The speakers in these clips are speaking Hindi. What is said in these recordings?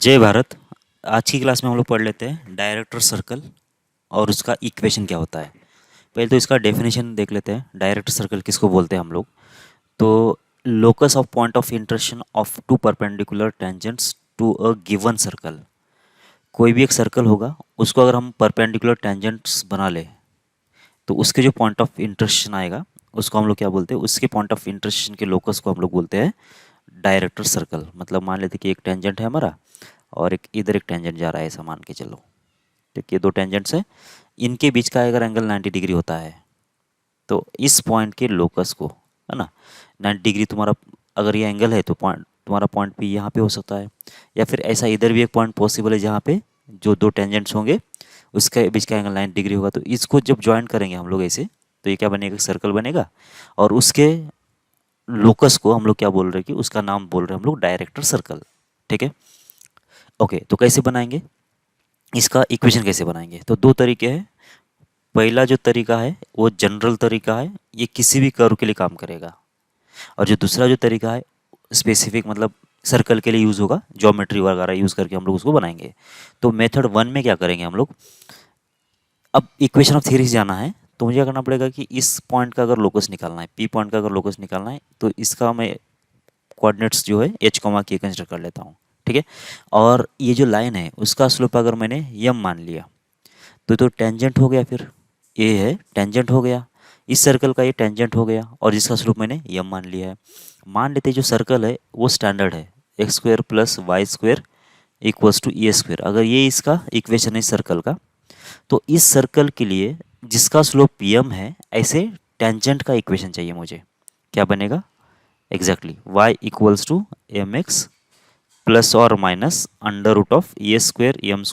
जय भारत। आज की क्लास में हम लोग पढ़ लेते हैं डायरेक्टर सर्कल और उसका इक्वेशन क्या होता है। पहले तो इसका डेफिनेशन देख लेते हैं। डायरेक्टर सर्कल किसको बोलते हैं हम लोग। तो locus of point of intersection of two perpendicular tangents to a given circle. कोई भी एक सर्कल होगा, उसको अगर हम परपेंडिकुलर टेंजेंट्स बना ले तो उसके जो पॉइंट ऑफ इंटरसेक्शन आएगा उसको हम लोग क्या बोलते हैं, उसके पॉइंट ऑफ इंटरसेक्शन के लोकस को हम लोग बोलते हैं डायरेक्टर सर्कल। मतलब मान लेते कि एक टेंजेंट है हमारा और एक इधर एक टेंजेंट जा रहा है, ऐसा मान के चलो। ठीक, ये दो टेंजेंट्स हैं, इनके बीच का अगर एंगल 90 डिग्री होता है तो इस पॉइंट के लोकस को, है ना, 90 डिग्री तुम्हारा अगर ये एंगल है तो पॉइंट तुम्हारा पॉइंट भी यहाँ पे हो सकता है, या फिर ऐसा इधर भी एक पॉइंट पॉसिबल है जहाँ पे जो दो टेंजेंट्स होंगे उसके बीच का एंगल 90 डिग्री होगा। तो इसको जब ज्वाइन करेंगे हम लोग ऐसे, तो ये क्या बनेगा, सर्कल बनेगा। और उसके लोकस को हम लोग क्या बोल रहे हैं कि उसका नाम बोल रहे हैं हम लोग डायरेक्टर सर्कल। ठीक है, ओके। तो कैसे बनाएंगे इसका इक्वेशन, कैसे बनाएंगे? तो दो तरीके हैं। पहला जो तरीका है वो जनरल तरीका है, ये किसी भी कर्व के लिए काम करेगा। और जो दूसरा जो तरीका है स्पेसिफिक, मतलब सर्कल के लिए यूज़ होगा, ज्योमेट्री वगैरह यूज़ करके हम लोग उसको बनाएंगे। तो मेथड वन में क्या करेंगे हम लोग, अब इक्वेशन ऑफ थ्योरी से जाना है तो मुझे क्या करना पड़ेगा कि इस पॉइंट का अगर लोकस निकालना है, पी पॉइंट का अगर लोकस निकालना है, तो इसका मैं कोऑर्डिनेट्स जो है एच कॉमा के कंसिडर कर लेता हूँ। ठीक है, और ये जो लाइन है उसका स्लोप अगर मैंने यम मान लिया तो टेंजेंट हो गया, फिर ये है टेंजेंट हो गया, इस सर्कल का ये टेंजेंट हो गया और जिसका स्लोप मैंने यम मान लिया है। मान लेते हैं जो सर्कल है वो स्टैंडर्ड है, x square plus y square equals to a square. अगर ये इसका इक्वेशन है सर्कल का, तो इस सर्कल के लिए जिसका स्लोप यम है, ऐसे टेंजेंट का इक्वेशन चाहिए मुझे। क्या बनेगा exactly, y equals to m x plus और minus under root of a square m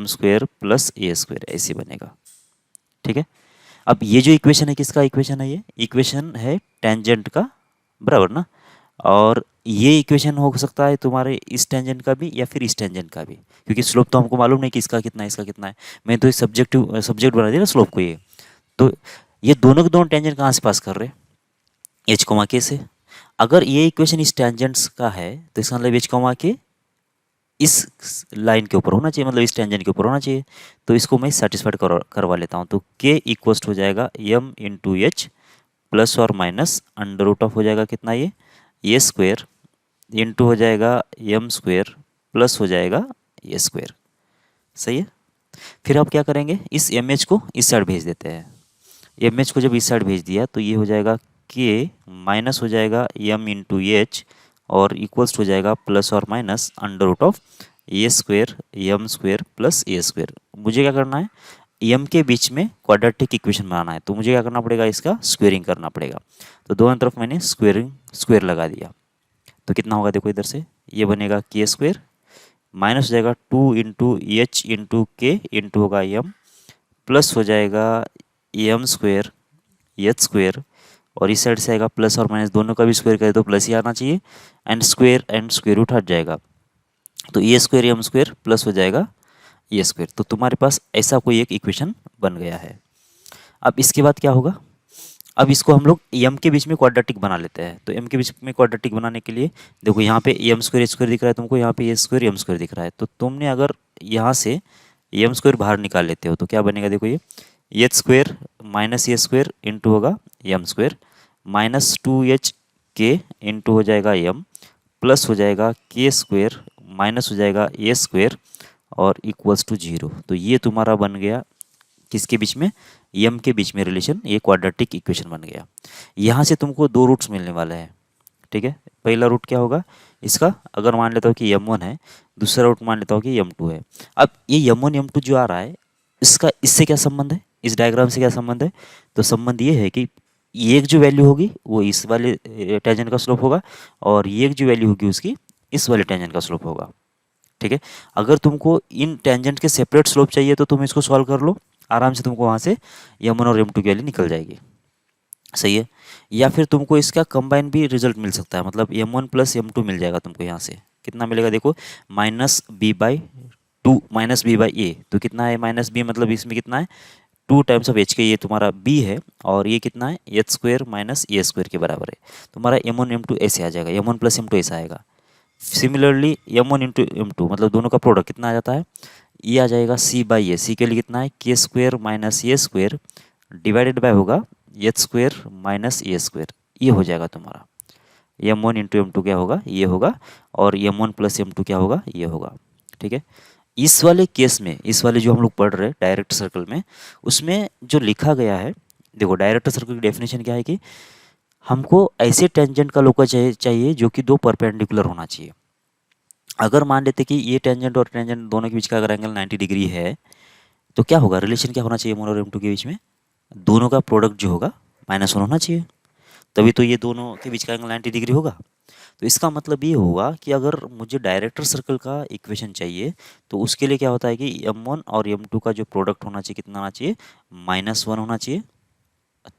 square plus a square, ऐसे बनेगा। ठीक है, अब ये जो इक्वेशन है किसका इक्वेशन है, ये इक्वेशन है टेंजेंट का, बराबर ना। और ये इक्वेशन हो सकता है तुम्हारे इस टेंजेंट का भी या फिर इस टेंजेंट का भी, क्योंकि स्लोप तो हमको मालूम नहीं कि इसका कितना है इसका कितना है। मैं तो इस सब्जेक्ट बना दिया ना स्लोप को। ये तो ये दोनों के दोनों टेंजेंट कहाँ से पास कर रहे हैं, एच कोमा के से। अगर ये इक्वेशन इस टेंजेंट्स का है तो इसका मतलब एच कोमा के इस लाइन के ऊपर होना चाहिए, मतलब इस टेंजेंट के ऊपर होना चाहिए। तो इसको मैं सेटिस्फाइड करवा लेता हूँ। तो के इक्वस्ट हो जाएगा एम इंटू एच प्लस और माइनस अंडर रूट ऑफ हो जाएगा कितना, ये स्क्वायर इंटू हो जाएगा एम स्क्वायर प्लस हो जाएगा ये स्क्वायर। सही है, फिर आप क्या करेंगे, इस एम एच को इस साइड भेज देते हैं। एम एच को जब इस साइड भेज दिया तो ये हो जाएगा के माइनस हो जाएगा एम इंटू एच और इक्वल्स हो जाएगा प्लस और minus under root of a square m square plus a square. मुझे क्या करना है, एम के बीच में क्वाड्रेटिक इक्वेशन बनाना है, तो मुझे क्या करना पड़ेगा, इसका स्क्वेयरिंग करना पड़ेगा। तो दोनों तरफ मैंने स्क्वेयर लगा दिया। तो कितना होगा देखो, इधर से ये बनेगा के स्क्वेयर माइनस हो जाएगा 2 इंटू एच इंटू के इंटू होगा एम प्लस हो जाएगा एम स्क्वेयर एच स्क्वेयर, और इस साइड से आएगा प्लस और माइनस दोनों का भी स्क्वायर करें तो प्लस ही आना चाहिए, एंड स्क्वायर रूट हट जाएगा। तो ए स्क्वायर एम स्क्वायर प्लस हो जाएगा ए स्क्वायर। तो तुम्हारे पास ऐसा कोई एक इक्वेशन बन गया है। अब इसके बाद क्या होगा, अब इसको हम लोग एम के बीच में क्वाड्रेटिक बना लेते हैं। तो एम के बीच में क्वाड्रेटिक बनाने के लिए देखो, यहाँ पे एम स्क्वायर दिख रहा है तुमको, यहाँ पे ए स्क्वायर एम स्क्वायर दिख रहा है। तो तुमने अगर यहाँ से एम स्क्वायर बाहर निकाल लेते हो तो क्या बनेगा, देखो ये एच स्क्वायर माइनस ए स्क्वायर इंटू होगा एम स्क्वायर माइनस 2h के इंटू हो जाएगा एम प्लस हो जाएगा के स्क्वायर माइनस हो जाएगा ए स्क्वायर और इक्वल्स टू 0। तो ये तुम्हारा बन गया किसके बीच में, एम के बीच में रिलेशन, ये क्वाड्रेटिक इक्वेशन बन गया। यहाँ से तुमको दो रूट्स मिलने वाले हैं। ठीक है, पहला रूट क्या होगा इसका, अगर मान लेता हूँ कि m1 है, दूसरा रूट मान लेता हूँ कि m2 है। अब ये m1 m2 जो आ रहा है, इसका इससे क्या संबंध है, इस डायग्राम से क्या संबंध है? तो संबंध ये है कि ये एक जो वैल्यू होगी वो इस वाले टेंजेंट का स्लोप होगा, और ये एक जो वैल्यू होगी उसकी इस वाले टेंजेंट का स्लोप होगा। ठीक है, अगर तुमको इन टेंजेंट के सेपरेट स्लोप चाहिए तो तुम इसको सॉल्व कर लो, आराम से तुमको वहाँ से m1 और m2 की वैल्यू निकल जाएगी। सही है, या फिर तुमको इसका कंबाइन भी रिजल्ट मिल सकता है, मतलब m1 प्लस m2 मिल जाएगा तुमको। यहाँ से कितना मिलेगा देखो, -b/2 -b/a। तो कितना है -b, मतलब इसमें कितना है 2 टाइम्स ऑफ एच के, ये तुम्हारा b है, और ये कितना है एच स्क्वायर माइनस ए स्क्वायर के बराबर है। तुम्हारा m1 m2 ऐसे आ जाएगा, m1 प्लस m2 ऐसा आएगा। सिमिलरली m1 इंटू m2 मतलब दोनों का प्रोडक्ट कितना आ जाता है, ये आ जाएगा c बाई ए, सी के लिए कितना है के square minus A square divided by होगा एच स्क्वेयर माइनस ए स्क्वेयर, ये हो जाएगा तुम्हारा m1 इंटू m2 क्या होगा, ये होगा, और m1 प्लस m2 क्या होगा, ये होगा। ठीक है, इस वाले केस में, इस वाले जो हम लोग पढ़ रहे हैं डायरेक्ट सर्कल में, उसमें जो लिखा गया है, देखो डायरेक्ट सर्कल की डेफिनेशन क्या है कि हमको ऐसे टेंजेंट का लोकस चाहिए जो कि दो परपेंडिकुलर होना चाहिए। अगर मान लेते कि ये टेंजेंट और टेंजेंट दोनों के बीच का अगर एंगल 90 डिग्री है, तो क्या होगा, रिलेशन क्या होना चाहिए m1 और m2 के बीच में, दोनों का प्रोडक्ट जो होगा -1 होना चाहिए, तभी तो ये दोनों के बीच का एंगल 90 डिग्री होगा। तो इसका मतलब ये होगा कि अगर मुझे डायरेक्टर सर्कल का इक्वेशन चाहिए, तो उसके लिए क्या होता है कि m1 और m2 का जो प्रोडक्ट होना चाहिए कितना होना चाहिए, -1 होना चाहिए,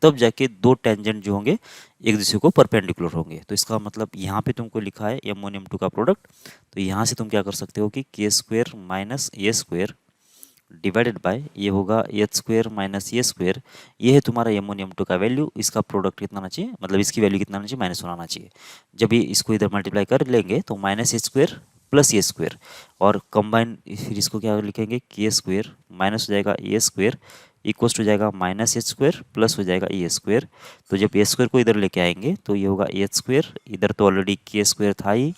तब जाके दो टेंजेंट जो होंगे एक दूसरे को परपेंडिकुलर होंगे। तो इसका मतलब यहाँ पे तुमको लिखा है m1 m2 का प्रोडक्ट, तो यहाँ से तुम क्या कर सकते हो कि के square minus A square divided by ये होगा एच स्क्वेयर माइनस ए स्क्वेयर, ये है तुम्हारा m1 m2 का वैल्यू, इसका प्रोडक्ट कितना आना चाहिए, मतलब इसकी वैल्यू कितना आना चाहिए, -1 आना चाहिए। जब ये इसको इधर मल्टीप्लाई कर लेंगे तो माइनस ए स्क्वेयर प्लस ए स्क्वेयर, और कंबाइन फिर इसको क्या लिखेंगे, के स्क्वेयर माइनस हो जाएगा ए स्क्वेयर इक्वल्स हो जाएगा माइनस एच स्क्वेयर प्लस हो जाएगा ए स्क्वेयर। तो जब ए स्क्वेयर को इधर लेके आएंगे तो ये होगा एच स्क्वेयर, इधर तो ऑलरेडी के स्क्वेयर था ही,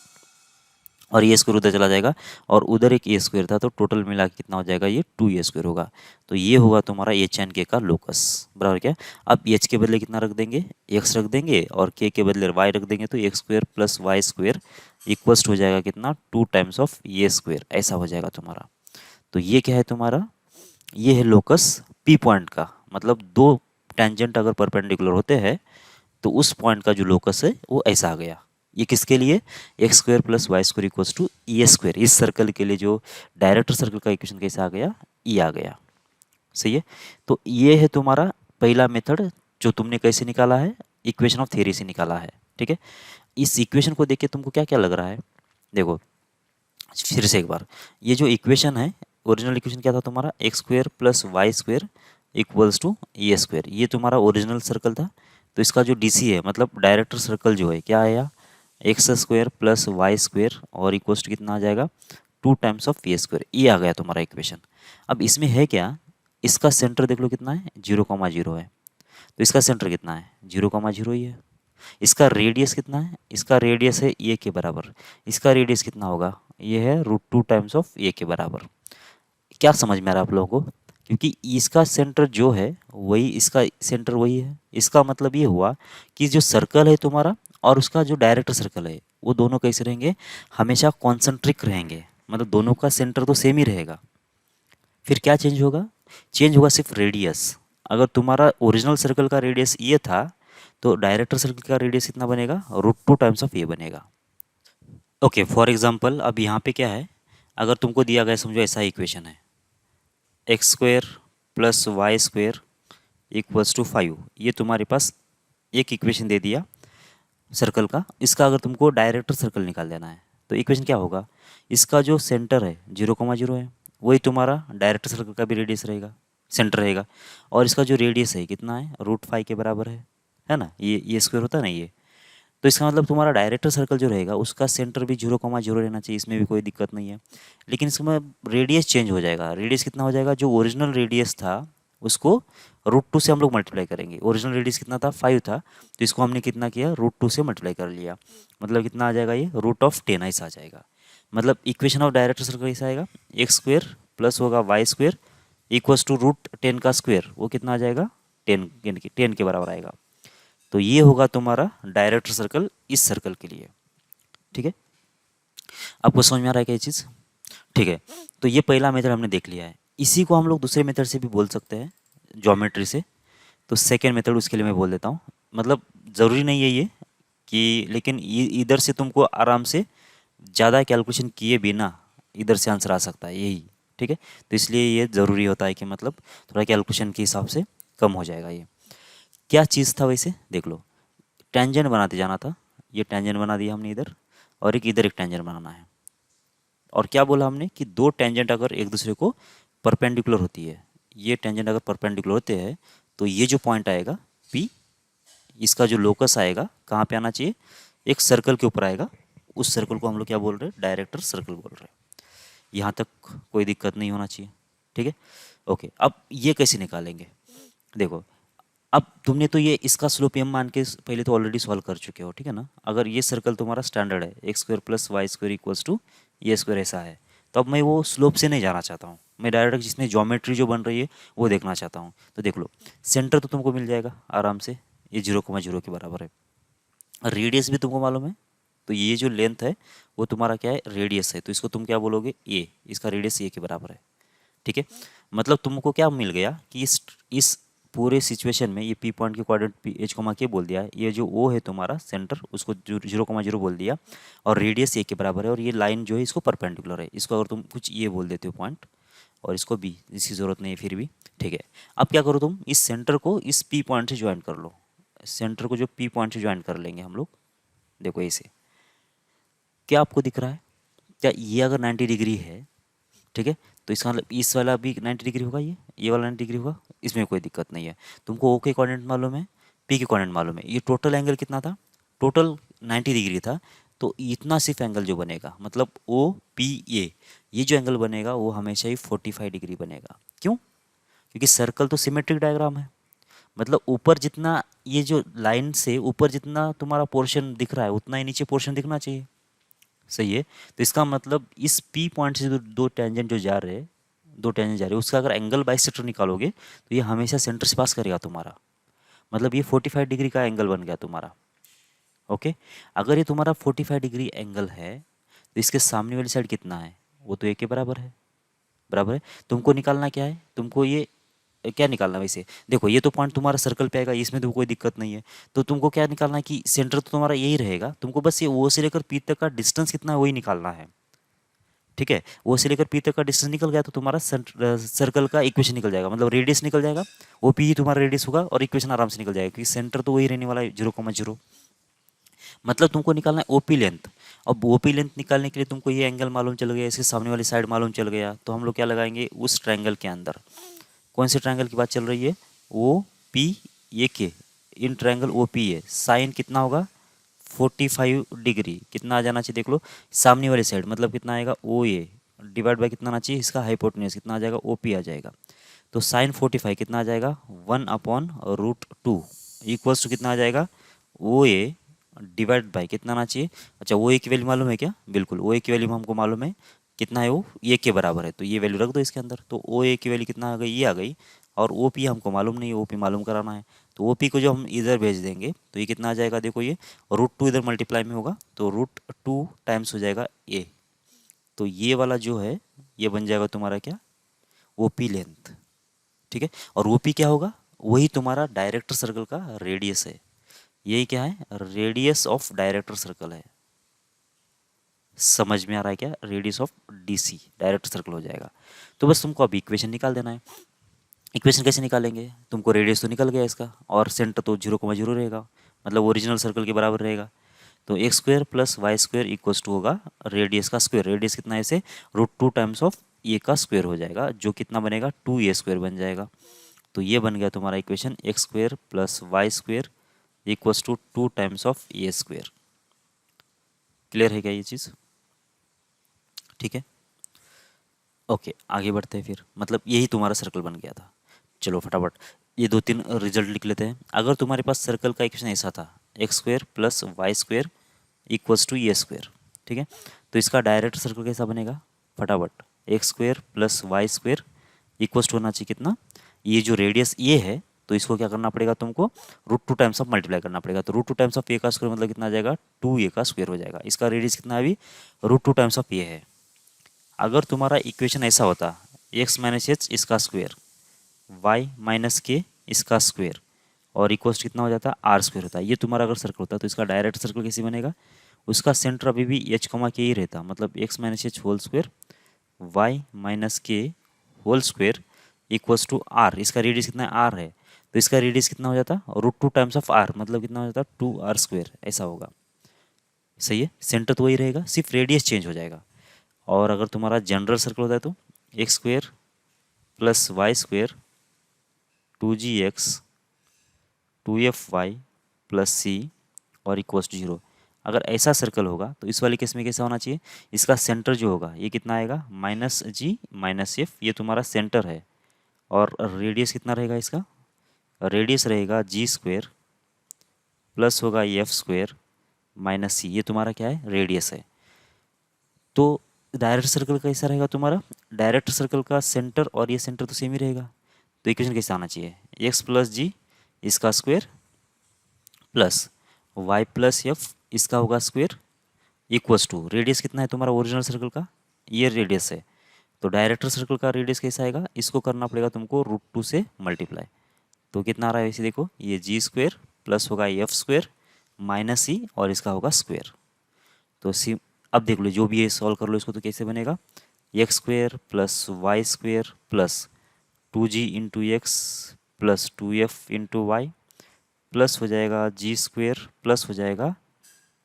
और ये स्क्वायर उधर चला जाएगा, और उधर एक ए स्क्वायर था, तो टोटल मिला के कितना हो जाएगा, ये 2a स्क्वायर होगा। तो ये होगा तुम्हारा एच एन के का लोकस, बराबर क्या। अब एच के बदले कितना रख देंगे, एक्स रख देंगे, और के बदले वाई रख देंगे, तो x square plus y square equals हो जाएगा कितना, 2 टाइम्स ऑफ ए स्क्वायर, ऐसा हो जाएगा तुम्हारा। तो ये क्या है तुम्हारा, ये है लोकस पी पॉइंट का, मतलब दो टेंजेंट अगर परपेंडिकुलर होते हैं तो उस पॉइंट का जो लोकस है वो ऐसा आ गया। ये किसके लिए, x square plus y square equals to e square, इस सर्कल के लिए जो डायरेक्टर सर्कल का इक्वेशन कैसा आ गया, ई आ गया। सही है, तो ये है तुम्हारा पहला मेथड जो तुमने कैसे निकाला है, इक्वेशन ऑफ थ्योरी से निकाला है। ठीक है, इस इक्वेशन को देख के तुमको क्या क्या लग रहा है, देखो फिर से एक बार, ये जो इक्वेशन है, ओरिजिनल इक्वेशन क्या था तुम्हारा, x square plus y square equals to e square, ये तुम्हारा ओरिजिनल सर्कल था। तो इसका जो डीसी है, मतलब डायरेक्टर सर्कल जो है, क्या आया, x square plus y square और इक्वल्स टू कितना आ जाएगा, 2 टाइम्स ऑफ ए स्क्वायर, ये आ गया तुम्हारा इक्वेशन। अब इसमें है क्या, इसका सेंटर देख लो कितना है, 0,0 है, तो इसका सेंटर कितना है, 0,0 ही है। इसका रेडियस कितना है, इसका रेडियस है ए के बराबर, इसका रेडियस कितना होगा, ये है √2 टाइम्स ऑफ ए के बराबर। क्या समझ में आ रहा है आप लोगों को, क्योंकि इसका सेंटर जो है वही, इसका सेंटर वही है, इसका मतलब ये हुआ कि जो सर्कल है तुम्हारा और उसका जो डायरेक्टर सर्कल है, वो दोनों कैसे रहेंगे, हमेशा कॉन्सेंट्रिक रहेंगे, मतलब दोनों का सेंटर तो सेम ही रहेगा। फिर क्या चेंज होगा, चेंज होगा सिर्फ रेडियस। अगर तुम्हारा ओरिजिनल सर्कल का रेडियस ये था, तो डायरेक्टर सर्कल का रेडियस कितना बनेगा, √2 टाइम्स ऑफ ए बनेगा। ओके, फॉर एग्जाम्पल अब यहाँ पे क्या है, अगर तुमको दिया गया, समझो ऐसा इक्वेशन है, x square plus y square equals to 5, ये तुम्हारे पास एक इक्वेशन दे दिया सर्कल का। इसका अगर तुमको डायरेक्टर सर्कल निकाल देना है, तो इक्वेशन क्या होगा, इसका जो सेंटर है 0,0 है, वही तुम्हारा डायरेक्टर सर्कल का भी रेडियस रहेगा, सेंटर रहेगा, और इसका जो रेडियस है कितना है, √5 के बराबर है ना, ये स्क्वायर होता है ना ये। तो इसका मतलब तुम्हारा डायरेक्टर सर्कल जो रहेगा उसका सेंटर भी 0,0 रहना चाहिए, इसमें भी कोई दिक्कत नहीं है। लेकिन इसमें रेडियस चेंज हो जाएगा, रेडियस कितना हो जाएगा, जो ओरिजिनल रेडियस था उसको √2 से हम लोग मल्टीप्लाई करेंगे। ओरिजिनल रेडियस कितना था, 5 था, तो इसको हमने कितना किया, √2 से मल्टीप्लाई कर लिया, मतलब कितना आ जाएगा, ये √10 ऐसा आ जाएगा। मतलब इक्वेशन ऑफ डायरेक्टर सर्कल कैसा आएगा, एक्स स्क्वेयर प्लस होगा वाई स्क्वेयर इक्वल्स टू √10 का स्क्वेयर, वो कितना आ जाएगा, 10, यानी कि 10 के बराबर आएगा। तो ये होगा तुम्हारा डायरेक्टर सर्कल इस सर्कल के लिए। ठीक है, आपको समझ में आ रहा है क्या ये चीज़, ठीक है। तो ये पहला मेथड हमने देख लिया है, इसी को हम लोग दूसरे मेथड से भी बोल सकते हैं, ज्योमेट्री से। तो सेकेंड मेथड उसके लिए मैं बोल देता हूँ, मतलब ज़रूरी नहीं है ये कि, लेकिन इधर से तुमको आराम से ज़्यादा कैलकुलेशन किए बिना इधर से आंसर आ सकता है यही। ठीक है, तो इसलिए ये ज़रूरी होता है कि मतलब थोड़ा कैलकुलेशन के हिसाब से कम हो जाएगा। ये क्या चीज़ था वैसे, देख लो, टेंजेंट बनाते जाना था, ये टेंजेंट बना दिया हमने इधर, और एक इधर एक टेंजेंट बनाना है। और क्या बोला हमने कि दो टेंजेंट अगर एक दूसरे को परपेंडिकुलर होती है, ये टेंजेंट अगर परपेंडिकुलर होते हैं, तो ये जो पॉइंट आएगा P, इसका जो लोकस आएगा कहाँ पे आना चाहिए, एक सर्कल के ऊपर आएगा, उस सर्कल को हम लोग क्या बोल रहे हैं, डायरेक्टर सर्कल बोल रहे हैं। यहाँ तक कोई दिक्कत नहीं होना चाहिए, ठीक है। ओके, अब ये कैसे निकालेंगे, देखो अब तुमने तो ये इसका स्लोप m मान के पहले तो ऑलरेडी सॉल्व कर चुके हो, ठीक है ना। अगर ये सर्कल तुम्हारा स्टैंडर्ड है x square plus y square equals to ये स्क्वायर ऐसा है, तो अब मैं वो स्लोप से नहीं जाना चाहता हूँ, मैं डायरेक्ट जिसमें ज्योमेट्री जो बन रही है वो देखना चाहता हूँ। तो देख लो, सेंटर तो तुमको मिल जाएगा आराम से, ये 0,0 के बराबर है। रेडियस भी तुमको मालूम है, तो ये जो लेंथ है वो तुम्हारा क्या है, रेडियस है, तो इसको तुम क्या बोलोगे, ए, इसका रेडियस ए के बराबर है, ठीक है। मतलब तुमको क्या मिल गया कि इस पूरे सिचुएशन में ये पी पॉइंट के कोऑर्डिनेट पी एच कोमा के बोल दिया, ये जो ओ है तुम्हारा सेंटर उसको 0,0 बोल दिया, और रेडियस ए के बराबर है, और ये लाइन जो है इसको परपेंडिकुलर है, इसको अगर तुम कुछ ये बोल देते हो पॉइंट, और इसको बी, इसकी ज़रूरत नहीं है फिर भी, ठीक है। अब क्या करो, तुम इस सेंटर को इस पी पॉइंट से ज्वाइन कर लो, सेंटर को जो पी पॉइंट से ज्वाइन कर लेंगे हम लोग, देखो ऐसे, क्या आपको दिख रहा है, क्या ये अगर 90 डिग्री है, ठीक है, तो इसका मतलब इस वाला भी 90 डिग्री होगा, ये वाला 90 डिग्री होगा, इसमें कोई दिक्कत नहीं है। तुमको ओ के कोऑर्डिनेट मालूम है, पी के कोऑर्डिनेट मालूम है, ये टोटल एंगल कितना था, टोटल 90 डिग्री था, तो इतना सिर्फ एंगल जो बनेगा, मतलब ओ पी ए, ये जो एंगल बनेगा वो हमेशा ही 45 डिग्री बनेगा। क्यों, क्योंकि सर्कल तो सिमेट्रिक डायग्राम है, मतलब ऊपर जितना ये जो लाइन से ऊपर जितना तुम्हारा पोर्शन दिख रहा है उतना ही नीचे पोर्शन दिखना चाहिए, सही है। तो इसका मतलब इस पी पॉइंट से दो टेंजेंट जो जा रहे हैं, दो टेंजेंट जा रहे हैं, उसका अगर एंगल बाइसेक्टर निकालोगे तो ये हमेशा सेंटर से पास करेगा तुम्हारा, मतलब ये 45 डिग्री का एंगल बन गया तुम्हारा। ओके, अगर ये तुम्हारा 45 डिग्री एंगल है तो इसके सामने वाली साइड कितना है, वो तो एक के बराबर है, बराबर है। तुमको निकालना क्या है, तुमको ये क्या निकालना है वैसे, देखो ये तो पॉइंट तुम्हारा सर्कल पे आएगा, इसमें तो कोई दिक्कत नहीं है, तो तुमको क्या निकालना है कि सेंटर तो तुम्हारा यही रहेगा, तुमको बस ये ओ से लेकर पी तक का डिस्टेंस कितना है वही निकालना है, ठीक है। ओ से लेकर पी तक का डिस्टेंस निकल गया तो तुम्हारा सर्कल का इक्वेशन निकल जाएगा, मतलब रेडियस निकल जाएगा, ओ पी ही तुम्हारा रेडियस होगा और इक्वेशन आराम से निकल जाएगा, क्योंकि सेंटर तो वही रहने वाला है 0,0। मतलब तुमको निकालना है ओपी लेंथ, अब ओपी लेंथ निकालने के लिए तुमको ये एंगल मालूम चल गया, इसके सामने वाली साइड मालूम चल गया, तो हम लोग क्या लगाएंगे उस ट्रायंगल के अंदर, कौन से ट्रायंगल की बात चल रही है, ओ पी ए के, in triangle O P A sine कितना होगा 45 डिग्री, कितना आ जाना चाहिए देख लो, सामने वाली साइड मतलब कितना आएगा ओ ए डिवाइड बाय कितना आना चाहिए, इसका हाइपोटेन्यूज कितना आ जाएगा ओ पी आ जाएगा, तो साइन 45 कितना आ जाएगा 1/√2 इक्वल्स टू कितना आ जाएगा ओ ए डिवाइड बाय कितना आना चाहिए, अच्छा ओ ए की वैल्यू मालूम है क्या, बिल्कुल ओ ए की वैल्यू हमको मालूम है कितना है, वो ए के बराबर है, तो ये वैल्यू रख दो इसके अंदर, तो ओ ए की वैल्यू कितना आ गई, ये आ गई, और ओ पी हमको मालूम नहीं है, ओ पी मालूम कराना है, तो ओ पी को जो हम इधर भेज देंगे तो ये कितना आ जाएगा, देखो ये √2 इधर मल्टीप्लाई में होगा तो √2 टाइम्स हो जाएगा ए, तो ये वाला जो है ये बन जाएगा तुम्हारा क्या, ओ पी लेंथ, ठीक है। और ओ पी क्या होगा, वही तुम्हारा डायरेक्टर सर्कल का रेडियस है, यही क्या है, रेडियस ऑफ डायरेक्टर सर्कल है, समझ में आ रहा है क्या, radius of DC director circle हो जाएगा। तो बस तुमको अभी इक्वेशन निकाल देना है, इक्वेशन कैसे निकालेंगे, तुमको रेडियस तो निकल गया इसका, और सेंटर तो 0,0 रहेगा, मतलब ओरिजिनल सर्कल के बराबर रहेगा, तो x square plus y square equals to होगा रेडियस का स्क्वायर, रेडियस कितना है इसे √2 टाइम्स ऑफ ए का स्क्वायर हो जाएगा, जो कितना बनेगा 2a² बन जाएगा, तो ये बन गया तुम्हारा equation x square plus y square equals to 2 times of a²। Clear है क्या ये चीज़, ठीक है। ओके, आगे बढ़ते हैं फिर, मतलब यही तुम्हारा सर्कल बन गया था। चलो फटाफट ये दो तीन रिजल्ट लिख लेते हैं। अगर तुम्हारे पास सर्कल का इक्वेशन ऐसा था x square plus y square equals to ए², ठीक है, तो इसका डायरेक्ट सर्कल कैसा बनेगा, फटाफट x square plus y square equals to होना चाहिए कितना, ये जो रेडियस ये है तो इसको क्या करना पड़ेगा तुमको √2 टाइम्स ऑफ मल्टीप्लाई करना पड़ेगा, तो √2 टाइम्स ऑफ ए का स्क्वायर मतलब कितना आ जाएगा 2a का स्क्वायर हो जाएगा, इसका रेडियस कितना है अभी √2 टाइम्स ऑफ ए है। अगर तुम्हारा इक्वेशन ऐसा होता एक्स माइनस एच इसका स्क्वायर वाई माइनस के इसका स्क्वायर और इक्वल्स कितना हो जाता r² होता है, ये तुम्हारा अगर सर्कल होता तो इसका डायरेक्ट सर्कल कैसे बनेगा, उसका सेंटर अभी भी एच कमा के ही रहता, मतलब x minus h whole square y minus k whole square equals to r, इसका रेडियस कितना आर है, तो इसका रेडियस कितना हो जाता √2 टाइम्स ऑफ आर, मतलब कितना हो जाता 2r², ऐसा होगा, सही है। सेंटर तो वही रहेगा, सिर्फ रेडियस चेंज हो जाएगा। और अगर तुम्हारा जनरल सर्कल होता है तो x square plus y square 2gx 2fy plus c और इक्वल्स टू 0। अगर ऐसा सर्कल होगा तो इस वाले केस में कैसा होना चाहिए, इसका सेंटर जो होगा ये कितना आएगा, -g-f, ये तुम्हारा सेंटर है। और रेडियस कितना रहेगा इसका, रेडियस रहेगा g² प्लस होगा f² -c, ये तुम्हारा क्या है, रेडियस है। तो डायरेक्ट सर्कल कैसा रहेगा तुम्हारा, डायरेक्ट सर्कल का सेंटर और ये सेंटर तो सेम ही रहेगा। तो इक्वेशन कैसे आना चाहिए, x प्लस जी इसका square plus y plus F इसका होगा स्क्वायर इक्वल्स टू, रेडियस कितना है तुम्हारा ओरिजिनल सर्कल का, ये रेडियस है। तो डायरेक्टर सर्कल का रेडियस कैसा आएगा, इसको करना पड़ेगा तुमको √2 से मल्टीप्लाई। तो कितना आ रहा है वैसे देखो, ये g² प्लस होगा f² -c और इसका होगा स्क्वायर। तो सी अब देख लो, जो भी ये सॉल्व कर लो इसको, तो कैसे बनेगा, x² plus y² plus 2g into x plus 2f into y plus हो जाएगा g² प्लस हो जाएगा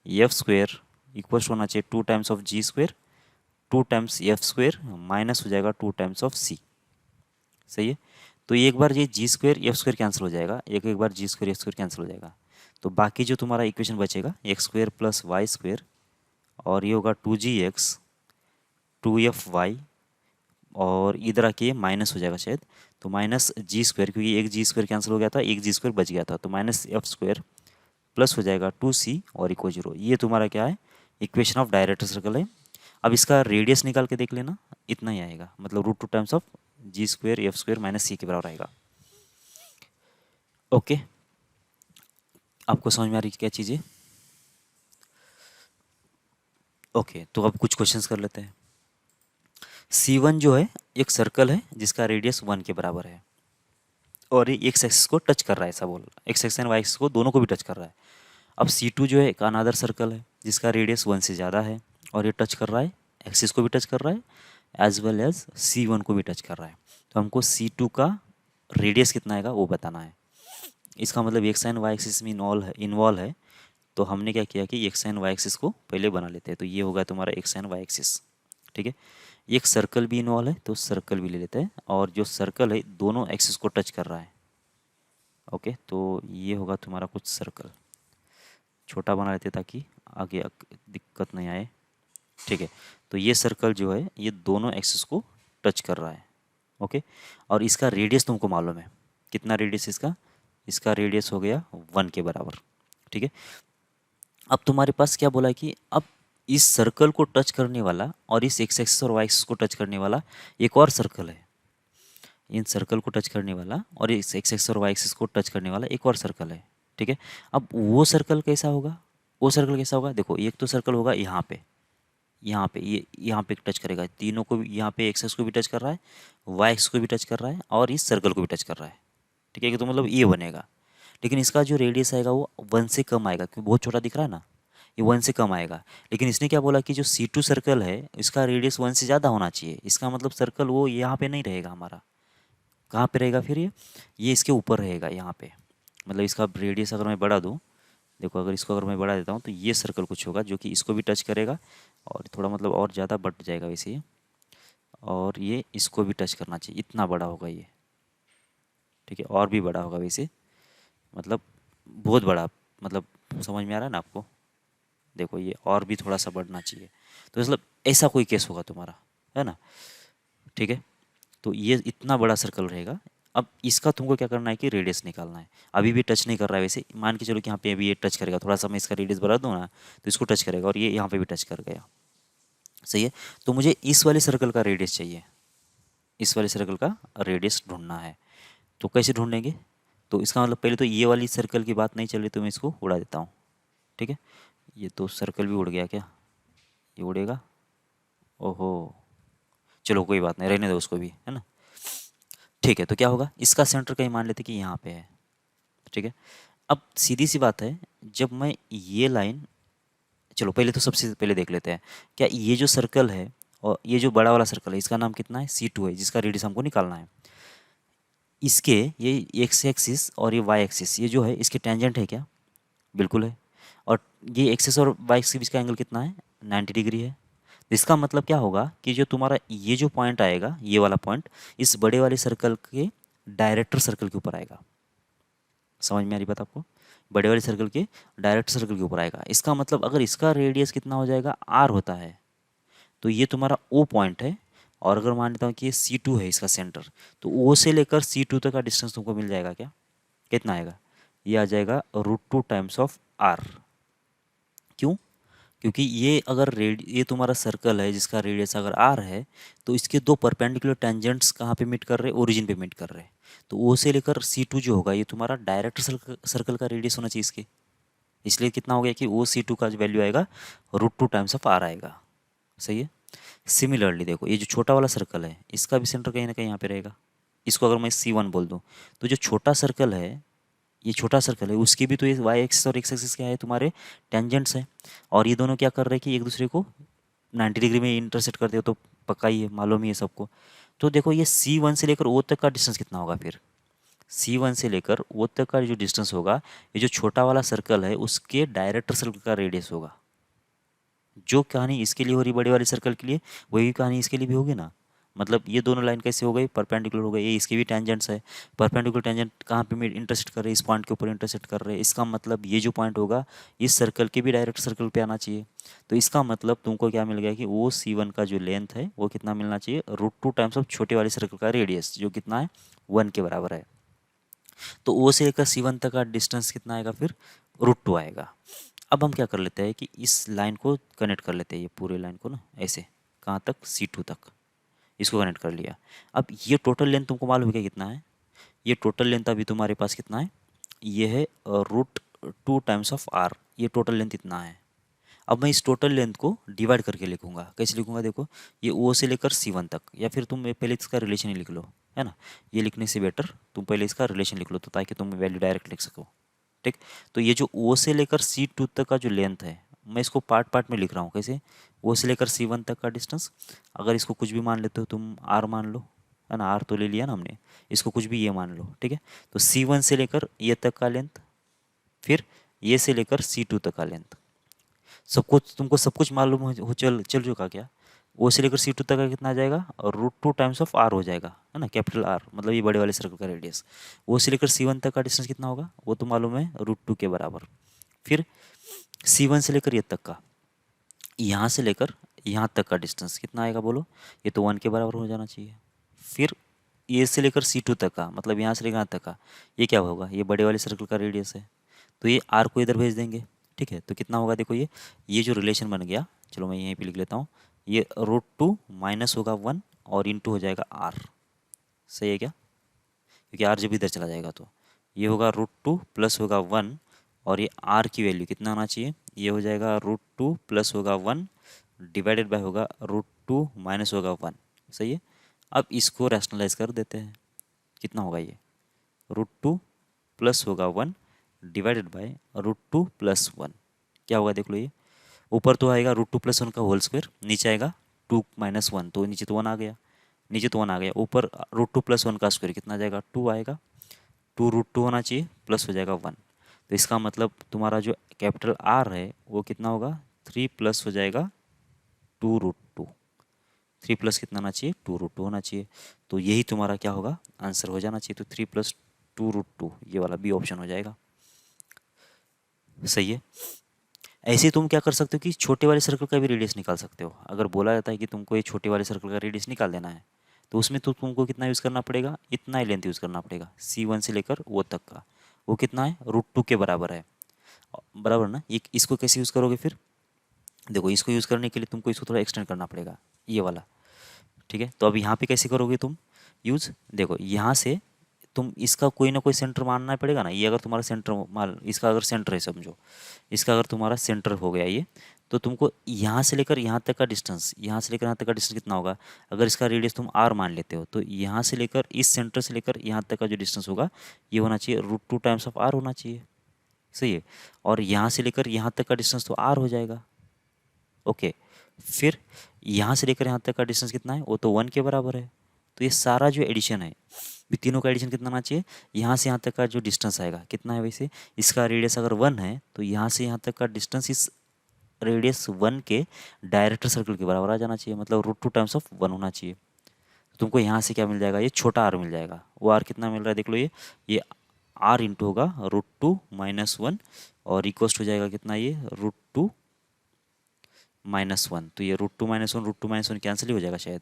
f² इक्वल्स होना चाहिए 2 times of g², 2 times f² minus हो जाएगा 2 टाइम्स ऑफ c। सही है। तो एक बार ये g² f² कैंसिल हो जाएगा, एक बार g² f² कैंसिल हो जाएगा। तो बाकी जो तुम्हारा इक्वेशन बचेगा x² प्लस y² और ये होगा 2gx 2fy और इधर आके माइनस हो जाएगा शायद, तो -g², क्योंकि एक g² कैंसिल हो गया था, एक g² बच गया था, तो -f² प्लस हो जाएगा 2c और इक्वल 0। ये तुम्हारा क्या है, इक्वेशन ऑफ डायरेक्ट सर्कल है। अब इसका रेडियस निकाल के देख लेना, इतना ही आएगा, मतलब √2 times of g² f² -c के बराबर आएगा। ओके, आपको समझ में आ रही क्या चीज़ें। ओके, तो अब कुछ क्वेश्चंस कर लेते हैं। C1 जो है एक सर्कल है जिसका रेडियस 1 के बराबर है और ये एक्स एक्सिस को टच कर रहा है, ऐसा बोल रहा है, x axis and y axis को दोनों को भी टच कर रहा है। अब C2 जो है एक अनादर सर्कल है जिसका रेडियस 1 से ज़्यादा है और ये टच कर रहा है, एक्सिस को भी टच कर रहा है एज वेल एज C1 को भी टच कर रहा है। तो हमको C2 का रेडियस कितना आएगा वो बताना है। इसका मतलब एक्स एंड वाई एक्सिस में इन्वॉल्व है। तो हमने क्या किया कि एक्स एंड वाई एक्सिस को पहले बना लेते हैं। तो ये होगा तुम्हारा एक्स एंड वाई एक्सिस, ठीक है। एक सर्कल भी इन्वॉल्व है तो सर्कल भी ले लेते हैं, और जो सर्कल है दोनों एक्सिस को टच कर रहा है। ओके, तो ये होगा तुम्हारा कुछ सर्कल, छोटा बना लेते ताकि आगे दिक्कत नहीं आए, ठीक है। तो ये सर्कल जो है ये दोनों एक्सिस को टच कर रहा है, ओके। और इसका रेडियस तुमको मालूम है, कितना रेडियस इसका, इसका रेडियस हो गया 1 के बराबर, ठीक है। अब तुम्हारे पास क्या बोला है कि अब इस सर्कल को टच करने वाला और इस एक्स एक्सिस और वाई एक्सिस को टच करने वाला एक और सर्कल है, इन सर्कल को टच करने वाला और इस एक्स एक्सिस और वाई एक्सिस को टच करने वाला एक और सर्कल है, ठीक है। अब वो सर्कल कैसा होगा, वो सर्कल कैसा होगा, देखो एक तो सर्कल होगा यहाँ पे, यहाँ पे ये यहाँ पे टच करेगा, तीनों को भी, यहाँ पे एक्स एक्सिस को भी टच कर रहा है, वाई एक्सिस को भी टच कर रहा है और इस सर्कल को भी टच कर रहा है, ठीक है। तो मतलब ये बनेगा, लेकिन इसका जो रेडियस आएगा वो 1 से कम आएगा, क्योंकि बहुत छोटा दिख रहा है ना, ये 1 से कम आएगा। लेकिन इसने क्या बोला कि जो C2 सर्कल है इसका रेडियस 1 से ज़्यादा होना चाहिए, इसका मतलब सर्कल वो यहाँ पे नहीं रहेगा हमारा, कहाँ पे रहेगा फिर ये इसके ऊपर रहेगा यहाँ पे। मतलब इसका रेडियस अगर मैं बढ़ा दूँ, देखो अगर इसको अगर मैं बढ़ा देता हूँ तो ये सर्कल कुछ होगा जो कि इसको भी टच करेगा और थोड़ा मतलब और ज़्यादा बढ़ जाएगा वैसे ये, और ये इसको भी टच करना चाहिए, इतना बड़ा होगा ये, ठीक है। और भी बड़ा होगा वैसे, मतलब बहुत बड़ा, मतलब समझ में आ रहा है ना आपको। देखो ये और भी थोड़ा सा बढ़ना चाहिए, तो मतलब ऐसा कोई केस होगा तुम्हारा, है ना, ठीक है। तो ये इतना बड़ा सर्कल रहेगा। अब इसका तुमको क्या करना है कि रेडियस निकालना है। अभी भी टच नहीं कर रहा है वैसे, मान के चलो कि यहाँ पे अभी ये टच करेगा, थोड़ा सा मैं इसका रेडियस बढ़ा दूँ ना तो इसको टच करेगा और ये यहाँ पे भी टच कर गया, सही है। तो मुझे इस वाले सर्कल का रेडियस चाहिए, इस वाले सर्कल का रेडियस ढूंढना है। तो कैसे ढूंढेंगे, तो इसका मतलब पहले तो ये वाली सर्कल की बात नहीं चल रही तो मैं इसको उड़ा देता हूँ, ठीक है। ये तो सर्कल भी उड़ गया क्या, ये उड़ेगा, ओहो, चलो कोई बात नहीं, रहने दो उसको भी, है ना, ठीक है। तो क्या होगा, इसका सेंटर कहीं मान लेते कि यहाँ पे है, ठीक है। अब सीधी सी बात है, जब मैं ये लाइन, चलो पहले तो सबसे पहले देख लेते हैं, क्या ये जो सर्कल है और ये जो बड़ा वाला सर्कल है इसका नाम कितना है, C2 है, जिसका रेडियस हमको निकालना है। इसके ये एक्स एक्सिस और ये वाई एक्सिस ये जो है इसके टेंजेंट है क्या, बिल्कुल है। और ये एक्सिस और वाई एक्सिस के बीच का एंगल कितना है, 90 डिग्री है। इसका मतलब क्या होगा कि जो तुम्हारा ये जो पॉइंट आएगा, ये वाला पॉइंट इस बड़े वाले सर्कल के डायरेक्टर सर्कल के ऊपर आएगा। समझ में आ रही बात आपको, बड़े वाले सर्कल के डायरेक्ट सर्कल के ऊपर आएगा। इसका मतलब अगर इसका रेडियस कितना हो जाएगा, आर होता है, तो ये तुम्हारा ओ पॉइंट है। और अगर मान लेता हूँ कि ये सी टू है इसका सेंटर, तो ओ से लेकर सी टू तक का डिस्टेंस तुमको मिल जाएगा क्या, कितना आएगा, ये आ जाएगा √2 टाइम्स ऑफ आर। क्यों? क्योंकि ये अगर ये तुम्हारा सर्कल है जिसका रेडियस अगर आर है, तो इसके दो परपेंडिकुलर टेंजेंट्स कहाँ पे मीट कर रहे हैं, ओरिजिन पे मीट कर रहे हैं। तो ओ से लेकर सी टू जो होगा ये तुम्हारा डायरेक्ट सर्कल का रेडियस होना चाहिए इसके। इसलिए कितना हो गया कि ओ सी टू का जो वैल्यू आएगा √2 टाइम्स ऑफ आर आएगा। सही है। सिमिलरली देखो, ये जो छोटा वाला सर्कल है इसका भी सेंटर कहीं ना कहीं यहाँ पे रहेगा। इसको अगर मैं C1 बोल दूँ, तो जो छोटा सर्कल है, ये छोटा सर्कल है, उसकी भी तो ये वाई एक्सिस और एक्स एक्सिस क्या है, तुम्हारे टेंजेंट्स हैं। और ये दोनों क्या कर रहे हैं कि एक दूसरे को 90 डिग्री में इंटरसेक्ट करते हो, तो पक्का ही है, मालूम ही है सबको। तो देखो ये C1 से लेकर O तक का डिस्टेंस कितना होगा फिर, C1 से लेकर O तक का जो डिस्टेंस होगा, ये जो छोटा वाला सर्कल है उसके डायरेक्टर सर्कल का रेडियस होगा। जो कहानी इसके लिए हो रही बड़े वाले सर्कल के लिए, वही कहानी इसके लिए भी होगी ना। मतलब ये दोनों लाइन कैसे हो गई, परपेंडिकुलर हो गई, ये इसके भी टेंजेंट्स है। परपेंडिकुलर टेंजेंट कहाँ पे इंटरसेक्ट कर रहे हैं, इस पॉइंट के ऊपर इंटरसेक्ट कर रहे हैं। इसका मतलब ये जो पॉइंट होगा इस सर्कल के भी डायरेक्ट सर्कल पे आना चाहिए। तो इसका मतलब तुमको क्या मिल गया कि वो C1 का जो लेंथ है वो कितना मिलना चाहिए, √2 टाइम्स ऑफ छोटे वाले सर्कल का रेडियस, जो कितना है 1 के बराबर है। तो O से लेकर C1 तक का डिस्टेंस कितना आएगा फिर, √2 आएगा। अब हम क्या कर लेते हैं कि इस लाइन को कनेक्ट कर लेते हैं, ये पूरे लाइन को ना ऐसे, कहाँ तक, C2 तक, इसको कनेक्ट कर लिया। अब ये टोटल लेंथ तुमको मालूम है क्या कितना है, ये टोटल लेंथ अभी तुम्हारे पास कितना है, ये है √2 टाइम्स ऑफ आर, ये टोटल लेंथ इतना है। अब मैं इस टोटल लेंथ को डिवाइड करके लिखूंगा, कैसे लिखूंगा देखो, ये ओ से लेकर C1 तक, या फिर तुम पहले इसका रिलेशन ही लिख लो, है ना। ये लिखने से बेटर तुम पहले इसका रिलेशन लिख लो, तो ताकि तुम वैल्यू डायरेक्ट लिख सको। ठीक। तो ये जो ओ से लेकर C2 तक का जो लेंथ है, मैं इसको पार्ट पार्ट में लिख रहा हूँ, कैसे, ओ से लेकर C1 तक का डिस्टेंस, अगर इसको कुछ भी मान लेते हो तुम, आर मान लो, है ना, आर तो ले लिया ना हमने, इसको कुछ भी ये मान लो, ठीक है। तो C1 से लेकर ये तक का लेंथ, फिर ये से लेकर C2 तक का लेंथ, सब कुछ तुमको सब कुछ मालूम हो चल चल चुका क्या। ओ से लेकर C2 तक का कितना आ जाएगा, और √2 टाइम्स ऑफ आर हो जाएगा, है ना, कैपिटल आर, मतलब ये बड़े वाले सर्कल का रेडियस। ओ से लेकर C1 तक का डिस्टेंस कितना होगा, वो तो मालूम है, √2 के बराबर। फिर C1 से लेकर ये तक का, यहाँ से लेकर यहाँ तक का डिस्टेंस कितना आएगा बोलो, ये तो 1 के बराबर हो जाना चाहिए। फिर ये से लेकर C2 तक का, मतलब यहाँ से लेकर यहाँ तक का, ये क्या होगा, ये बड़े वाले सर्कल का रेडियस है, तो ये आर को इधर भेज देंगे। ठीक है, तो कितना होगा देखो, ये जो रिलेशन बन गया, चलो मैं यहीं पे लिख लेता हूँ, ये √2 माइनस होगा 1 और इंटू हो जाएगा आर। सही है क्या, क्योंकि आर जब इधर चला जाएगा तो ये होगा √2 प्लस होगा 1, और ये आर की वैल्यू कितना आना चाहिए, ये हो जाएगा √2 प्लस होगा 1 डिवाइडेड बाय होगा √2 माइनस होगा 1। सही है। अब इसको रैशनलाइज कर देते हैं, कितना होगा ये, √2 प्लस होगा 1 डिवाइडेड बाय √2 प्लस 1, क्या होगा देख लो, ये ऊपर तो आएगा √2 प्लस 1 का होल स्क्वायर, नीचे आएगा 2 माइनस 1, तो नीचे तो 1 आ गया, नीचे तो 1 आ गया, ऊपर √2 प्लस 1 का स्क्वायर कितना आ जाएगा, 2 आएगा, 2 √2 होना चाहिए, प्लस हो जाएगा 1। तो इसका मतलब तुम्हारा जो कैपिटल आर है वो कितना होगा, 3 प्लस हो जाएगा 2 √2, 3 प्लस कितना आना चाहिए, 2 √2 होना चाहिए। तो यही तुम्हारा क्या होगा, आंसर हो जाना चाहिए। तो 3 प्लस 2 √2, ये वाला बी ऑप्शन हो जाएगा। सही है। ऐसे ही तुम क्या कर सकते हो कि छोटे वाले सर्कल का भी रेडियस निकाल सकते हो। अगर बोला जाता है कि तुमको ये छोटे वाले सर्कल का रेडियस निकाल देना है, तो उसमें तो तुमको कितना यूज़ करना पड़ेगा, इतना ही लेंथ यूज़ करना पड़ेगा, C1 से लेकर वो तक का, वो कितना है, √2 के बराबर है, बराबर ना। ये इसको कैसे यूज़ करोगे फिर, देखो इसको यूज़ करने के लिए तुमको इसको थोड़ा एक्सटेंड करना पड़ेगा, ये वाला। ठीक है, तो अब यहाँ पे कैसे करोगे तुम यूज़, देखो यहाँ से तुम इसका कोई ना कोई सेंटर मानना पड़ेगा ना। ये अगर तुम्हारा सेंटर मान, इसका अगर सेंटर है समझो, इसका अगर तुम्हारा सेंटर हो गया ये, तो तुमको यहाँ से लेकर यहाँ तक का डिस्टेंस, यहाँ से लेकर यहाँ तक का डिस्टेंस कितना होगा, अगर इसका रेडियस तुम आर मान लेते हो, तो यहाँ से लेकर इस सेंटर से लेकर यहाँ तक का जो डिस्टेंस होगा ये होना चाहिए √2 टाइम्स ऑफ आर होना चाहिए। सही है। और यहाँ से लेकर यहाँ तक का डिस्टेंस तो आर हो जाएगा। ओके, फिर यहाँ से लेकर यहाँ तक का डिस्टेंस कितना है, वो तो 1 के बराबर है। तो ये सारा जो एडिशन है, भी तीनों का एडिशन कितना आना चाहिए, यहाँ से यहाँ तक का जो डिस्टेंस आएगा कितना है, वैसे इसका रेडियस अगर 1 है तो यहाँ से यहाँ तक का डिस्टेंस इस रेडियस 1 के डायरेक्टर सर्कल के बराबर आ जाना चाहिए, मतलब √2 टाइम्स ऑफ 1 होना चाहिए। तो तुमको यहाँ से क्या मिल जाएगा, ये छोटा आर मिल जाएगा। वो आर कितना मिल रहा है देख लो, ये आर इंटू होगा √2 - 1 और इक्वस्ट हो जाएगा कितना ये √2 - 1। तो ये √2 - 1 कैंसिल ही हो जाएगा शायद।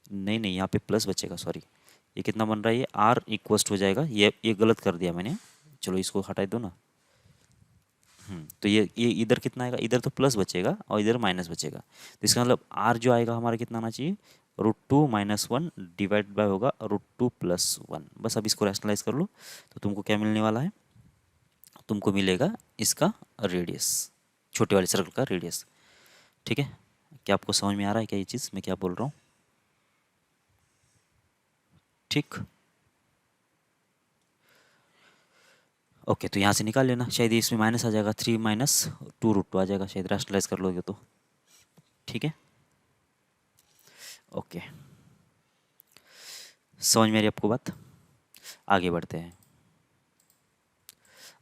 नहीं नहीं, यहाँ पे प्लस बचेगा, सॉरी। ये कितना बन रहा है, ये आर इक्वस्ट हो जाएगा, ये गलत कर दिया मैंने। चलो इसको हटा दो ना। तो ये इधर कितना आएगा, इधर तो प्लस बचेगा और इधर माइनस बचेगा। तो इसका मतलब आर जो आएगा हमारा कितना आना चाहिए, √2 - 1 डिवाइड बाय होगा √2 + 1। बस अब इसको रैशनलाइज कर लो तो तुमको क्या मिलने वाला है, तुमको मिलेगा इसका रेडियस, छोटे वाले सर्कल का रेडियस। ठीक है, क्या आपको समझ में आ रहा है क्या ये चीज़ मैं क्या बोल रहा हूँ? ठीक। ओके, तो यहाँ से निकाल लेना, शायद इसमें माइनस आ जाएगा, 3 - 2 √2 आ जाएगा शायद, रैशनलाइज कर लोगे तो। ठीक है, ओके, समझ में आ रही आपको बात? आगे बढ़ते हैं।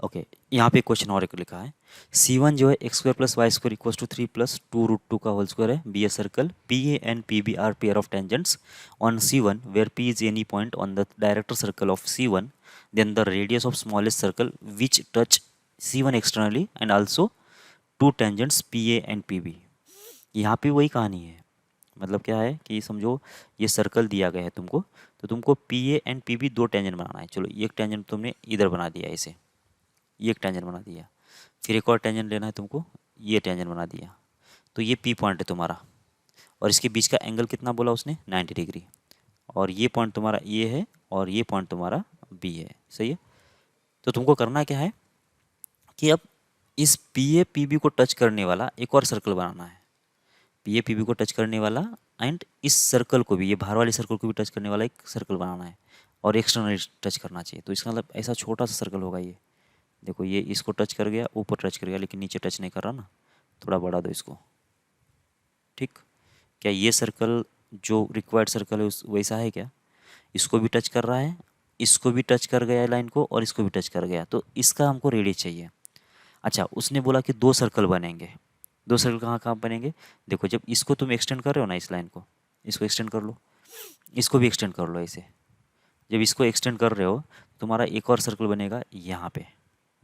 ओके, यहाँ पे क्वेश्चन और एक लिखा है, C1 जो है x² + y² = 3 + 2 √2 का होल स्क्वायर है, be a circle, P A and P B are pair of tangents on C1 where P is any point on the director circle of C1, then the radius of smallest circle which touch C1 externally and also two tangents PA and PB। यहाँ पे वही कहानी है, मतलब क्या है कि समझो ये सर्कल दिया गया है तुमको, तो तुमको PA एंड PB दो टेंजेंट बनाना है। चलो एक टेंजेंट तुमने इधर बना दिया, ऐसे ये एक टेंजेंट बना दिया, फिर एक और टेंजेंट लेना है तुमको, ये टेंजेंट बना दिया। तो ये P पॉइंट है तुम्हारा, और इसके बीच का एंगल कितना बोला उसने, 90 डिग्री। और ये पॉइंट तुम्हारा ये है और ये पॉइंट तुम्हारा B है, सही है। तो तुमको करना क्या है कि अब इस PA PB को टच करने वाला एक और सर्कल बनाना है, PA PB को टच करने वाला एंड इस सर्कल को भी, ये बाहर वाले सर्कल को भी टच करने वाला एक सर्कल बनाना है और एक्सटर्नल टच करना चाहिए। तो इसका मतलब ऐसा छोटा सा सर्कल होगा ये, देखो ये इसको टच कर गया, ऊपर टच कर गया, लेकिन नीचे टच नहीं कर रहा ना, थोड़ा बढ़ा दो इसको। ठीक, क्या ये सर्कल जो रिक्वायर्ड सर्कल है उस वैसा है क्या, इसको भी टच कर रहा है, इसको भी टच कर गया लाइन को और इसको भी टच कर गया, तो इसका हमको रेडियस चाहिए। अच्छा, उसने बोला कि दो सर्कल बनेंगे, दो सर्कल कहाँ कहाँ बनेंगे, देखो जब इसको तुम एक्सटेंड कर रहे हो ना, इस लाइन को, इसको एक्सटेंड कर लो, इसको भी एक्सटेंड कर लो ऐसे। जब इसको एक्सटेंड कर रहे हो तुम्हारा एक और सर्कल बनेगा यहाँ पे,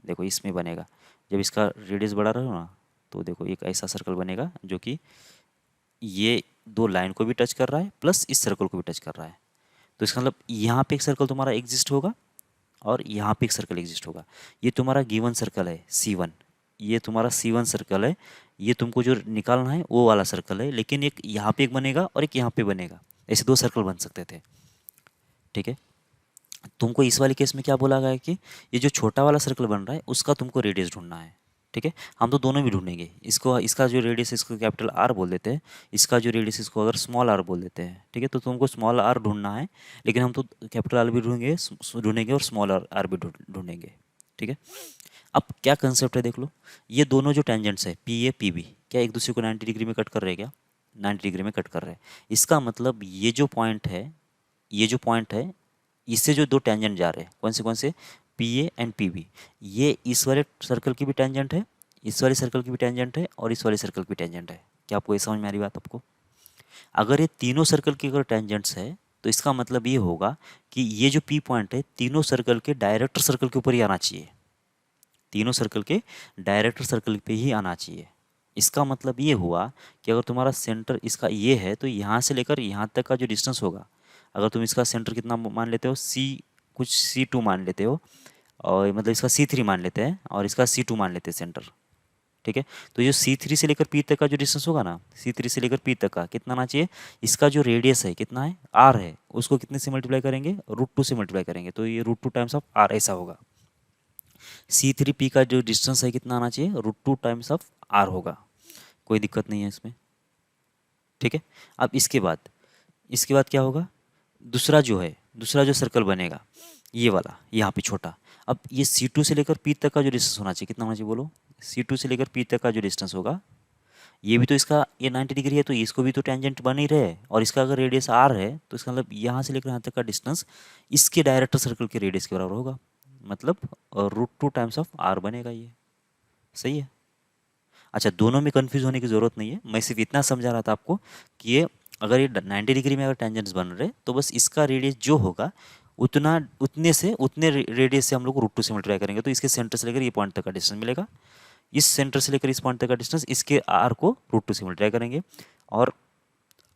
देखो इसमें बनेगा। जब इसका रेडियस बढ़ा रहे हो ना, तो देखो एक ऐसा सर्कल बनेगा जो कि ये दो लाइन को भी टच कर रहा है प्लस इस सर्कल को भी टच कर रहा है। तो इसका मतलब यहाँ पे एक सर्कल तुम्हारा एग्जिस्ट होगा और यहाँ पे एक सर्कल एग्जिस्ट होगा। ये तुम्हारा गिवन सर्कल है C1, ये तुम्हारा C1 सर्कल है, ये तुमको जो निकालना है वो वाला सर्कल है, लेकिन एक यहाँ पे एक बनेगा और एक यहाँ पे बनेगा, ऐसे दो सर्कल बन सकते थे। ठीक है, तुमको इस वाले केस में क्या बोला गया है कि ये जो छोटा वाला सर्कल बन रहा है उसका तुमको रेडियस ढूंढना है। ठीक है, हम तो दोनों भी ढूंढेंगे, इसको इसका जो रेडियस है इसको कैपिटल R बोल देते हैं, इसका जो रेडियस इसको अगर स्मॉल r बोल देते हैं। ठीक है, तो तुमको स्मॉल r ढूंढना है, लेकिन हम तो कैपिटल R भी ढूंढेंगे और स्मॉल r भी ढूंढेंगे। ठीक है, अब क्या कंसेप्ट है देख लो, ये दोनों जो टेंजेंट्स है PA PB क्या एक दूसरे को 90 डिग्री में कट कर रहे हैं क्या, 90 डिग्री में कट कर रहे हैं। इसका मतलब ये जो पॉइंट है, ये जो पॉइंट है, इससे जो दो टेंजेंट जा रहे हैं, कौन से PA एंड PB, ये इस वाले सर्कल की भी टेंजेंट है, इस वाले सर्कल की भी टेंजेंट है और इस वाले सर्कल की भी टेंजेंट है। क्या आपको ये समझ में आ रही बात आपको? अगर ये तीनों सर्कल की अगर टेंजेंट्स है तो इसका मतलब ये होगा कि ये जो P पॉइंट है तीनों सर्कल के डायरेक्टर सर्कल के ऊपर ही आना चाहिए, तीनों सर्कल के डायरेक्टर सर्कल पे ही आना चाहिए। इसका मतलब ये हुआ कि अगर तुम्हारा सेंटर इसका ये है तो यहाँ से लेकर यहाँ तक का जो डिस्टेंस होगा, अगर तुम इसका सेंटर कितना मान लेते हो, कुछ C2 मान लेते हो, और मतलब इसका C3 मान लेते हैं और इसका C2 मान लेते हैं सेंटर। ठीक है, तो जो C3 से लेकर P तक का जो डिस्टेंस होगा ना, C3 से लेकर P तक का कितना आना चाहिए, इसका जो रेडियस है कितना है, R है, उसको कितने से मल्टीप्लाई करेंगे, √2 से मल्टीप्लाई करेंगे, तो ये √2 टाइम्स ऑफ R ऐसा होगा। C3P का जो डिस्टेंस है कितना आना चाहिए, √2 टाइम्स ऑफ R होगा, कोई दिक्कत नहीं है इसमें। ठीक है, अब इसके बाद क्या होगा, दूसरा जो सर्कल बनेगा ये वाला यहाँ पे छोटा, अब ये C2 से लेकर P तक का जो डिस्टेंस होना चाहिए कितना होना चाहिए बोलो, C2 से लेकर P तक का जो डिस्टेंस होगा, ये भी तो इसका ये 90 डिग्री है तो इसको भी तो टेंजेंट बन ही रहे, और इसका अगर रेडियस R है तो इसका मतलब यहाँ से लेकर यहाँ तक का डिस्टेंस इसके डायरेक्टर सर्कल के रेडियस के बराबर होगा, मतलब √2 टाइम्स ऑफ R बनेगा ये। सही है। अच्छा, दोनों में कंफ्यूज होने की ज़रूरत नहीं है, मैं सिर्फ इतना समझा रहा था आपको कि ये अगर ये 90 डिग्री में अगर टेंजेंट्स बन रहे तो बस इसका रेडियस जो होगा उतना उतने से उतने रेडियस से हम लोग रूट टू से मल्टीप्लाई करेंगे, तो इसके सेंटर से लेकर ये पॉइंट तक का डिस्टेंस मिलेगा। इस सेंटर से लेकर इस पॉइंट तक का डिस्टेंस, इसके आर को रूट टू से मल्टीप्लाई करेंगे। और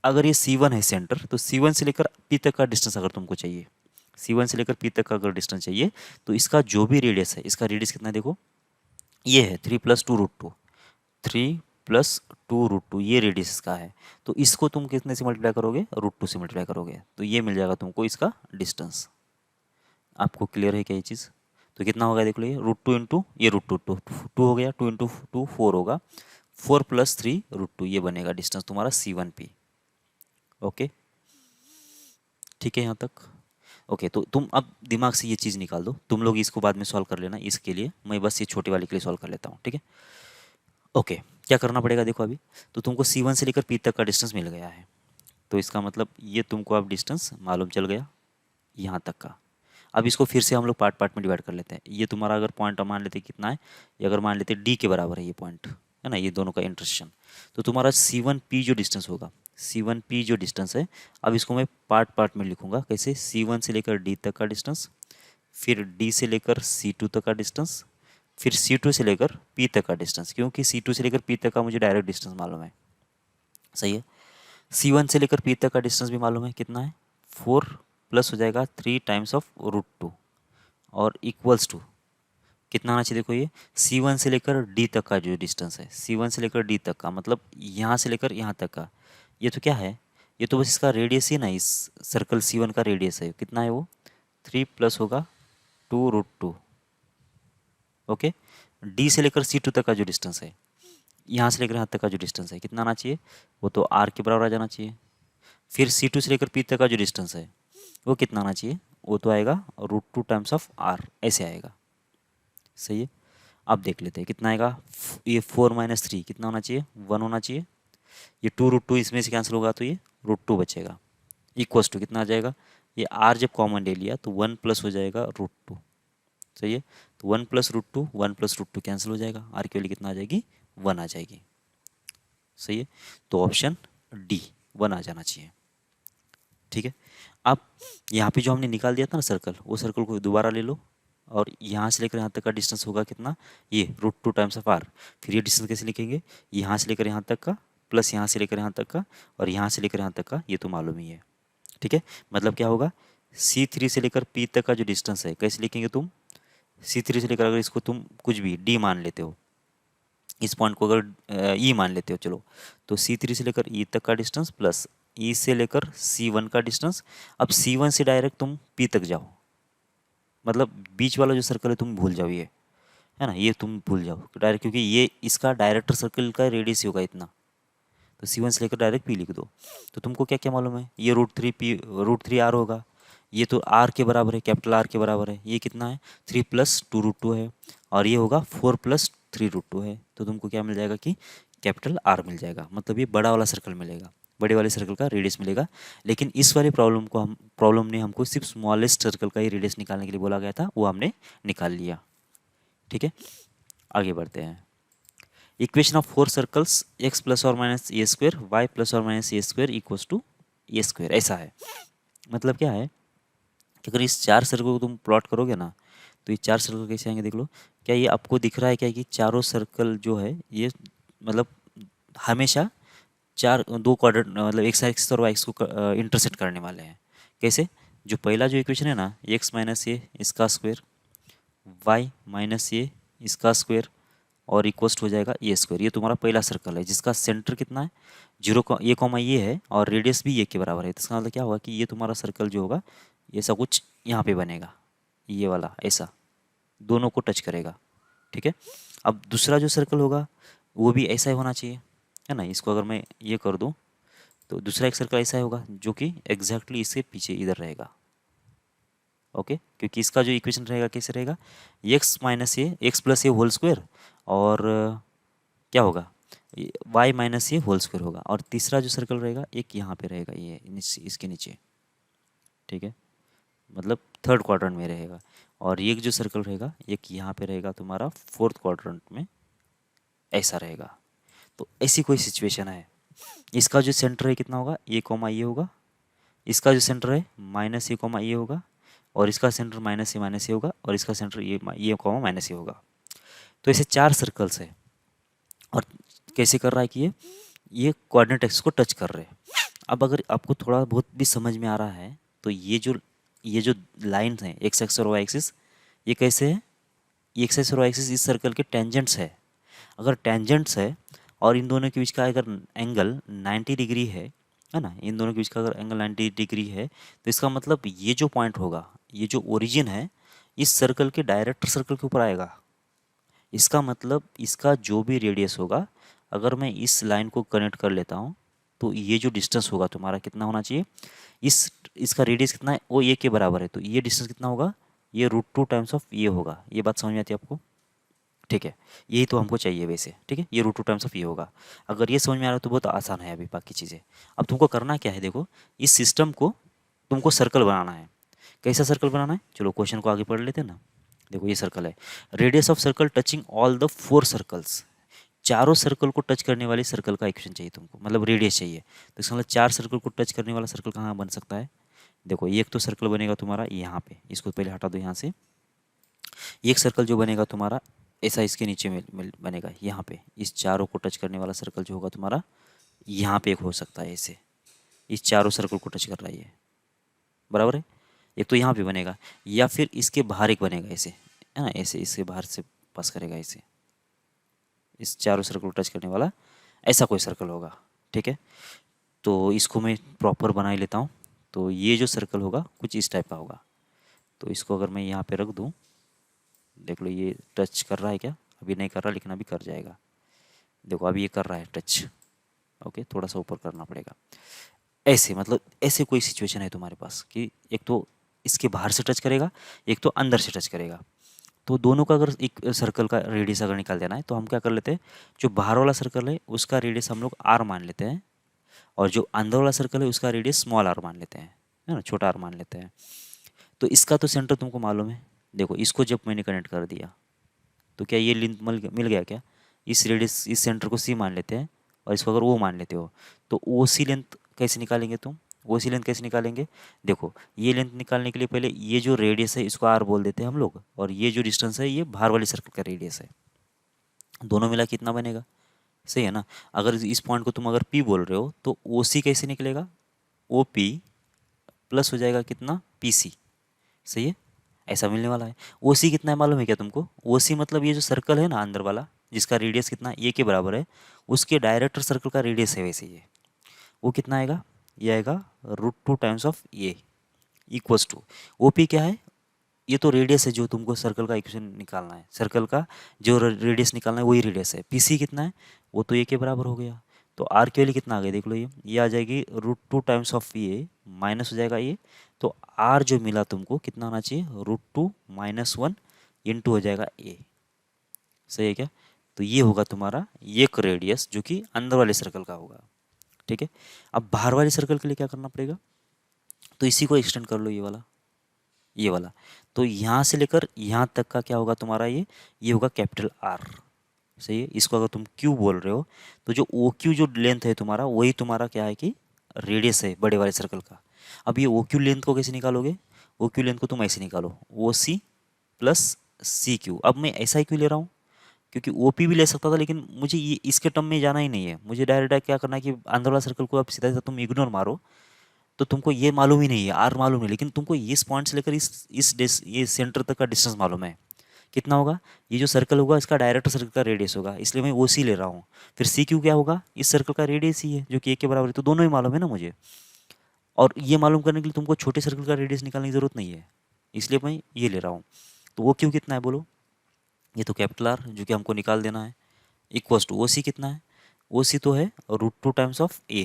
अगर ये C1 है सेंटर, तो C1 से लेकर P तक का डिस्टेंस अगर तुमको चाहिए, C1 से लेकर P तक का अगर डिस्टेंस चाहिए, तो इसका जो भी रेडियस है, इसका रेडियस कितना है देखो, ये है 3 + 2 √2, 3 + 2 √2, ये रेडियस इसका है। तो इसको तुम कितने से मल्टीप्लाई करोगे, √2 से मल्टीप्लाई करोगे, तो ये मिल जाएगा तुमको इसका डिस्टेंस। आपको क्लियर है क्या ये चीज़? तो कितना होगा देख लो, ये √2 इंटू ये √2 हो गया, 2 इंटू 2 4 होगा, 4 + 3 √2, ये बनेगा डिस्टेंस तुम्हारा C1P। ओके, ठीक है यहाँ तक? ओके, तो तुम अब दिमाग से ये चीज़ निकाल दो, तुम लोग इसको बाद में सॉल्व कर लेना, इसके लिए मैं बस ये छोटे वाले के लिए सॉल्व कर लेता हूँ, ठीक है? ओके, क्या करना पड़ेगा देखो अभी, तो तुमको C1 से लेकर P तक का डिस्टेंस मिल गया है, तो इसका मतलब ये तुमको अब डिस्टेंस मालूम चल गया यहाँ तक का। अब इसको फिर से हम लोग पार्ट पार्ट में डिवाइड कर लेते हैं। ये तुम्हारा अगर पॉइंट मान लेते कितना है, ये अगर मान लेते D के बराबर है ये पॉइंट, है ना, ये दोनों का इंटरसेक्शन, तो तुम्हारा C1P जो डिस्टेंस होगा, C1P जो डिस्टेंस है, अब इसको मैं पार्ट पार्ट में लिखूंगा कैसे, C1 से लेकर D तक का डिस्टेंस, फिर D से लेकर C2 तक का डिस्टेंस, फिर C2 से लेकर P तक का डिस्टेंस, क्योंकि C2 से लेकर P तक का मुझे डायरेक्ट डिस्टेंस मालूम है, सही है। C1 से लेकर P तक का डिस्टेंस भी मालूम है कितना है, 4 प्लस हो जाएगा 3 टाइम्स ऑफ √2, और इक्वल्स टू कितना आना चाहिए देखो, ये C1 से लेकर D तक का जो डिस्टेंस है, C1 से लेकर D तक का मतलब यहाँ से लेकर यहाँ तक का, ये तो क्या है, ये तो बस इसका रेडियस ही ना, इस सर्कल C1 का रेडियस है, कितना है वो, 3 प्लस होगा 2 √2। ओके, D से लेकर C2 तक का जो डिस्टेंस है, यहाँ से लेकर यहाँ तक का जो डिस्टेंस है, कितना आना चाहिए, वो तो R के बराबर आ जाना चाहिए। फिर C2 से लेकर P तक का जो डिस्टेंस है, वो कितना आना चाहिए, वो तो आएगा √2 टाइम्स ऑफ R, ऐसे आएगा, सही है। अब देख लेते हैं कितना आएगा, ये 4 - 3 कितना होना चाहिए, 1 होना चाहिए, ये 2 √2 इसमें से कैंसिल होगा तो ये √2 बचेगा, इक्वल्स टू कितना आ जाएगा, ये R जब कॉमन ले लिया तो 1 प्लस हो जाएगा √2, सही है। तो 1 + √2, 1 + √2 कैंसिल हो जाएगा, R की वैल्यू कितना आ जाएगी, 1 आ जाएगी, सही है। तो ऑप्शन D 1 आ जाना चाहिए, ठीक है। अब यहाँ पे जो हमने निकाल दिया था ना सर्कल, वो सर्कल को दोबारा ले लो, और यहाँ से लेकर यहाँ तक का डिस्टेंस होगा कितना, ये √2 टाइम्स ऑफ R। फिर ये डिस्टेंस कैसे लिखेंगे, यहाँ से लेकर यहाँ तक का प्लस यहाँ से लेकर यहाँ तक का और यहाँ से लेकर यहाँ तक का, ये तो मालूम ही है, ठीक है। मतलब क्या होगा, C3 से लेकर P तक का जो डिस्टेंस है कैसे लिखेंगे तुम, C3 से लेकर अगर इसको तुम कुछ भी D मान लेते हो, इस पॉइंट को अगर E मान लेते हो चलो, तो C3 से लेकर E तक का डिस्टेंस प्लस E से लेकर C1 का डिस्टेंस। अब C1 से डायरेक्ट तुम P तक जाओ, मतलब बीच वाला जो सर्कल है तुम भूल जाओ, ये है ना, ये तुम भूल जाओ डायरेक्ट, क्योंकि ये इसका डायरेक्टर सर्कल का रेडियस ही होगा इतना, तो C1 से लेकर डायरेक्ट P लिख दो। तो तुमको क्या क्या मालूम है, ये √3 R होगा, ये तो R के बराबर है, कैपिटल R के बराबर है, ये कितना है 3 + 2 √2 है, और ये होगा 4 + 3 √2 है। तो तुमको क्या मिल जाएगा कि कैपिटल R मिल जाएगा, मतलब ये बड़ा वाला सर्कल मिलेगा, बड़े वाले सर्कल का रेडियस मिलेगा। लेकिन इस वाले प्रॉब्लम ने हमको सिर्फ स्मॉलेस्ट सर्कल का ही रेडियस निकालने के लिए बोला गया था, वो हमने निकाल लिया, ठीक है। आगे बढ़ते हैं, equation of 4 circles x ± a², y ± a² equals to a², ऐसा है। मतलब क्या है कि अगर इस 4 सर्कल को तुम प्लॉट करोगे ना, तो ये 4 सर्कल कैसे आएंगे देख लो। क्या ये आपको दिख रहा है क्या कि चारों सर्कल जो है ये मतलब हमेशा 2 क्वाड्रेंट मतलब एक्स एक्सिस और वाई एक्सिस को इंटरसेक्ट करने वाले हैं। कैसे, जो पहला जो इक्वेशन है ना, x - a इसका स्क्वायर, y - a इसका स्क्वायर और इक्वल्स हो जाएगा a², ये तुम्हारा पहला सर्कल है जिसका सेंटर कितना है 0 ये कॉमा ये है और रेडियस भी ये के बराबर है। तो इसका मतलब क्या होगा कि ये तुम्हारा सर्कल जो होगा ये सब कुछ यहाँ पे बनेगा, ये वाला ऐसा दोनों को टच करेगा, ठीक है। अब दूसरा जो सर्कल होगा वो भी ऐसा ही होना चाहिए, है ना। इसको अगर मैं ये कर दूँ तो दूसरा एक सर्कल ऐसा ही होगा जो कि एग्जैक्टली इसके पीछे इधर रहेगा, ओके। क्योंकि इसका जो इक्वेशन रहेगा कैसे रहेगा, x - a x + a whole square और क्या होगा y - a होल स्क्वायर होगा, और तीसरा जो सर्कल रहेगा एक यहाँ पे रहेगा, ये इसके नीचे, ठीक है, मतलब थर्ड क्वाड्रेंट में रहेगा। और ये जो सर्कल रहेगा एक यहाँ पे रहेगा तुम्हारा फोर्थ क्वाड्रेंट में, ऐसा रहेगा। तो ऐसी कोई सिचुएशन है, इसका जो सेंटर है कितना होगा a, ये होगा, इसका जो सेंटर है -a, ये होगा, और इसका सेंटर माइनस ए होगा और इसका सेंटर ये कॉमा माइनस ए होगा। तो ऐसे 4 सर्कल्स है और कैसे कर रहा है कि ये कोऑर्डिनेट एक्सिस को टच कर रहे हैं। अब अगर आपको थोड़ा बहुत भी समझ में आ रहा है तो ये जो लाइन्स हैं एक्स एक्सिस और वाई एक्सिस, ये कैसे है, ये एक्स एक्सिस और वाई एक्सिस इस सर्कल के टेंजेंट्स है। अगर टेंजेंट्स है और इन दोनों के बीच का अगर एंगल 90 डिग्री है ना, इन दोनों के बीच का अगर एंगल 90 डिग्री है तो इसका मतलब ये जो पॉइंट होगा, ये जो ओरिजिन है, इस सर्कल के डायरेक्टर सर्कल के ऊपर आएगा। इसका मतलब इसका जो भी रेडियस होगा, अगर मैं इस लाइन को कनेक्ट कर लेता हूँ तो ये जो डिस्टेंस होगा तुम्हारा कितना होना चाहिए, इसका रेडियस कितना है, वो ये के बराबर है। तो ये डिस्टेंस कितना होगा, ये √2 टाइम्स ऑफ ये होगा। ये बात समझ में आती है आपको? ठीक है, यही तो हमको चाहिए वैसे। ठीक है, ये √2 टाइम्स ऑफ ये होगा। अगर ये समझ में आ रहा है तो बहुत आसान है अभी बाकी चीज़ें। अब तुमको करना क्या है, देखो इस सिस्टम को तुमको सर्कल बनाना है। कैसा सर्कल बनाना है, चलो क्वेश्चन को आगे पढ़ लेते हैं ना। देखो ये सर्कल है, radius of circle touching all the 4 circles. चारों सर्कल को टच करने वाले सर्कल का इक्वेशन चाहिए तुमको, मतलब रेडियस चाहिए। तो इसका मतलब 4 सर्कल को टच करने वाला सर्कल कहाँ बन सकता है। देखो एक तो सर्कल बनेगा तुम्हारा यहाँ पे, इसको पहले हटा दो यहाँ से। एक सर्कल जो बनेगा तुम्हारा ऐसा इसके नीचे में बनेगा यहाँ पे। इस चारों को टच करने वाला सर्कल जो होगा तुम्हारा यहाँ पे एक हो सकता है ऐसे, इस चारों सर्कल को टच कर रहा है ये, बराबर है। एक तो यहाँ पे बनेगा या फिर इसके बाहर एक बनेगा ऐसे, है ना, ऐसे इसके बाहर से पास करेगा ऐसे, इस चारों सर्कल को टच करने वाला ऐसा कोई सर्कल होगा। ठीक है, तो इसको मैं प्रॉपर बना ही लेता हूँ। तो ये जो सर्कल होगा कुछ इस टाइप का होगा। तो इसको अगर मैं यहाँ पे रख दूँ, देख लो ये टच कर रहा है क्या, अभी नहीं कर रहा लेकिन अभी कर जाएगा। देखो अभी ये कर रहा है टच। ओके, थोड़ा सा ऊपर करना पड़ेगा ऐसे, मतलब ऐसे कोई सिचुएशन है तुम्हारे पास कि एक तो इसके बाहर से टच करेगा, एक तो अंदर से टच करेगा। तो दोनों का अगर एक सर्कल का रेडियस अगर निकाल देना है तो हम क्या कर लेते हैं, जो बाहर वाला सर्कल है उसका रेडियस हम लोग r मान लेते हैं और जो अंदर वाला सर्कल है उसका रेडियस स्मॉल r मान लेते हैं, है ना, छोटा r मान लेते हैं। तो इसका तो सेंटर तुमको मालूम है। देखो इसको जब मैंने कनेक्ट कर दिया तो क्या ये लेंथ मिल गया क्या, इस रेडियस इस सेंटर को c मान लेते हैं और इसको अगर o मान लेते हो तो ओ सी लेंथ कैसे निकालेंगे तुम, ओ सी लेंथ कैसे निकालेंगे। देखो ये लेंथ निकालने के लिए पहले ये जो रेडियस है इसको r बोल देते हैं हम लोग, और ये जो डिस्टेंस है ये बाहर वाले सर्कल का रेडियस है। दोनों मिला कितना बनेगा, सही है ना। अगर इस पॉइंट को तुम अगर P बोल रहे हो तो ओ सी कैसे निकलेगा, ओ पी प्लस हो जाएगा कितना पी सी, सही है, ऐसा मिलने वाला है। ओ सी कितना है मालूम है क्या तुमको, ओ सी मतलब ये जो सर्कल है ना अंदर वाला जिसका रेडियस कितना ए के बराबर है, उसके डायरेक्टर सर्कल का रेडियस है वैसे ये, वो कितना आएगा, ये आएगा √2 times of a equals to O P क्या है, ये तो रेडियस है जो तुमको सर्कल का इक्वेशन निकालना है, सर्कल का जो रेडियस निकालना है वही रेडियस है। पी सी कितना है, वो तो ए के बराबर हो गया। तो आर की वैल्यू कितना आ गया देख लो, ये आ जाएगी √2 टाइम्स ऑफ ये माइनस हो जाएगा ये। तो आर जो मिला तुमको कितना होना चाहिए, √2 - 1 इंटू हो जाएगा ए, सही है क्या। तो ये होगा तुम्हारा एक रेडियस जो कि अंदर वाले सर्कल का होगा। ठीक है, अब बाहर वाले सर्कल के लिए क्या करना पड़ेगा, तो इसी को एक्सटेंड कर लो ये वाला। तो यहाँ से लेकर यहाँ तक का क्या होगा तुम्हारा, ये होगा कैपिटल आर, सही है। इसको अगर तुम क्यू बोल रहे हो तो जो ओ क्यू जो लेंथ है तुम्हारा वही तुम्हारा क्या है कि रेडियस है बड़े वाले सर्कल का। अब ये ओ क्यू लेंथ को कैसे निकालोगे, ओ क्यू लेंथ को तुम ऐसे निकालो, ओ सी प्लस सी क्यू। अब मैं ऐसा ही क्यों ले रहा हूँ, क्योंकि ओ पी भी ले सकता था लेकिन मुझे ये इसके टर्म में जाना ही नहीं है। मुझे डायरेक्ट क्या करना है कि अंदर वाला सर्कल को अब सीधा सीधा तुम इग्नोर मारो, तो तुमको ये मालूम ही नहीं है, आर मालूम नहीं, लेकिन तुमको इस पॉइंट से लेकर ये सेंटर तक का डिस्टेंस मालूम है कितना होगा। ये जो सर्कल होगा इसका डायरेक्टर सर्कल का रेडियस होगा, इसलिए मैं ओ सी ले रहा हूँ। फिर सी क्यू क्या होगा, इस सर्कल का रेडियस ही है जो कि एक के बराबर है, तो दोनों ही मालूम है ना मुझे। और ये मालूम करने के लिए तुमको छोटे सर्कल का रेडियस निकालने की जरूरत नहीं है, इसलिए मैं ये ले रहा हूँ। तो वो क्यू कितना है बोलो, ये तो कैपिटल आर जो कि हमको निकाल देना है, इक्वल्स टू ओ सी कितना है, ओ सी तो है √2 times of a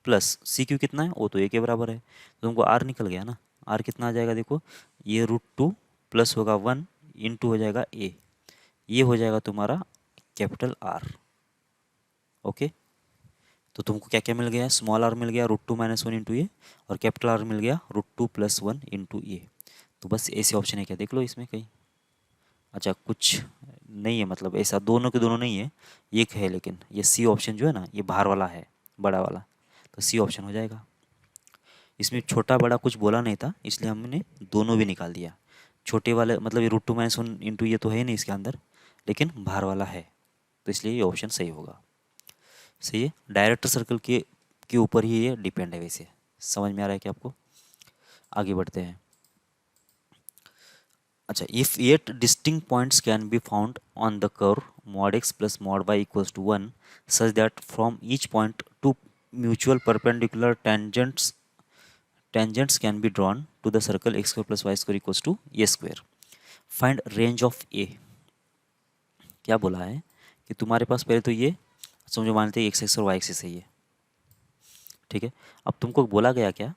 plus C Q कितना है, वो तो ए के बराबर है। तो तुमको आर निकल गया ना, आर कितना आ जाएगा देखो, ये √2 प्लस होगा 1 इंटू हो जाएगा ए, ये हो जाएगा तुम्हारा कैपिटल आर। ओके, तो तुमको क्या क्या मिल गया, स्मॉल आर मिल गया √2 - 1 इंटू ए, और कैपिटल आर मिल गया √2 + 1 इंटू ए। तो बस ऐसे ऑप्शन है क्या, देख लो इसमें कहीं, अच्छा कुछ नहीं है, मतलब ऐसा दोनों के दोनों नहीं है, एक है, लेकिन ये सी ऑप्शन जो है ना ये बाहर वाला है बड़ा वाला, तो सी ऑप्शन हो जाएगा। इसमें छोटा बड़ा कुछ बोला नहीं था, इसलिए हमने दोनों भी निकाल दिया। छोटे वाले मतलब ये √2 - 1 इंटू ये तो है नहीं इसके अंदर, लेकिन बाहर वाला है, तो इसलिए ये ऑप्शन सही होगा। सही है, डायरेक्टर सर्कल के ऊपर ही ये डिपेंड है। वैसे समझ में आ रहा है कि आपको? आगे बढ़ते हैं। अच्छा, if 8 distinct points can be found on the curve mod x plus mod y equals to 1 such that from each point two mutual perpendicular tangents can be drawn to the circle x square plus y square equals to a square. Find range of a. क्या बोला है कि तुम्हारे पास पहले तो ये समझो, मानते हैं एक्स एक्स और वाई एक्सिस है ये, ठीक है। अब तुमको बोला गया क्या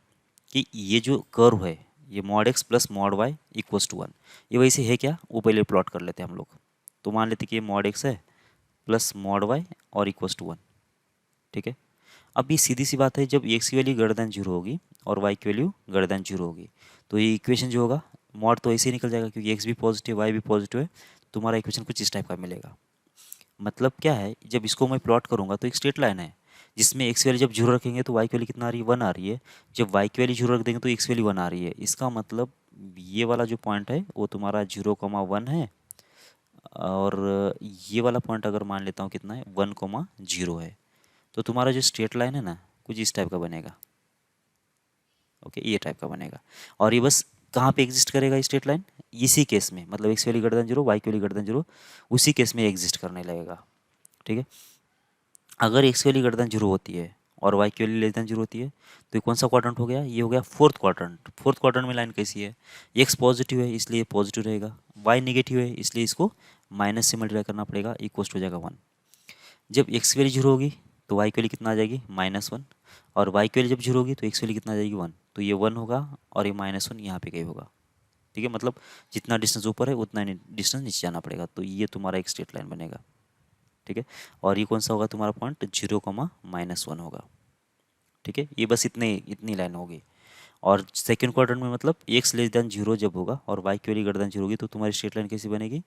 कि ये जो कर्व है ये mod x plus mod y equals to 1, ये वैसे है क्या, वो पहले प्लॉट कर लेते हैं हम लोग। तो मान लेते कि ये mod x है प्लस mod y और इक्वल्स टू 1, ठीक है। अब ये सीधी सी बात है, जब x की वैल्यू ग्रेटर देन 0 होगी और y की वैल्यू ग्रेटर देन 0 होगी, तो ये इक्वेशन जो होगा मॉड तो ऐसे ही निकल जाएगा, क्योंकि x भी पॉजिटिव y भी पॉजिटिव है। तुम्हारा इक्वेशन कुछ इस टाइप का मिलेगा। मतलब क्या है, जब इसको मैं प्लॉट करूंगा तो एक स्ट्रेट लाइन है जिसमें एक्स वैल्यू जब 0 रखेंगे तो वाई की वैल्यू कितना आ रही है, 1 आ रही है। जब वाई की वैल्यू 0 रख देंगे तो एक्स वैल्यू 1 आ रही है। इसका मतलब ये वाला जो पॉइंट है वो तुम्हारा 0,1 है, और ये वाला पॉइंट अगर मान लेता हूँ कितना है, 1,0 है। तो तुम्हारा जो स्ट्रेट लाइन है ना, कुछ इस टाइप का बनेगा। ओके, ये टाइप का बनेगा। और ये बस कहाँ पे एग्जिस्ट करेगा स्ट्रेट लाइन, इसी केस में, मतलब x value greater than 0 y की वैल्यू ग्रेटर देन 0, उसी केस में एग्जिस्ट करने लगेगा, ठीक है। अगर एक्स की वैल्यू ग्रेटर देन 0 होती है और वाई की वैल्यू लेस देन 0 होती है, तो ये कौन सा क्वाड्रेंट हो गया, ये हो गया फोर्थ क्वाड्रेंट। फोर्थ क्वाड्रेंट में लाइन कैसी है, एक्स पॉजिटिव है इसलिए पॉजिटिव रहेगा, वाई नेगेटिव है इसलिए इसको माइनस से मल्टीप्लाई करना पड़ेगा, इक्वल्स हो जाएगा 1। जब एक्स की वैल्यू 0 होगी तो वाई की वैल्यू कितना आ जाएगी, -1, और वाई की वैल्यू जब 0 होगी तो एक्स वैल्यू कितना आ जाएगी, 1। तो ये 1 होगा और ये -1 यहाँ पे कहीं होगा, ठीक है। मतलब जितना डिस्टेंस ऊपर है उतना डिस्टेंस नीचे जाना पड़ेगा, तो ये तुम्हारा एक स्ट्रेट लाइन बनेगा, ठीक है। और ये कौन सा होगा तुम्हारा पॉइंट, 0,-1 होगा, ठीक है। ये बस इतनी लाइन होगी। और सेकंड क्वाड्रेंट में मतलब एक्स लेस देन 0 जब होगा और वाई की वैल्यू ग्रेटर देन 0 होगी, तो तुम्हारी स्ट्रेट लाइन कैसी बनेगी,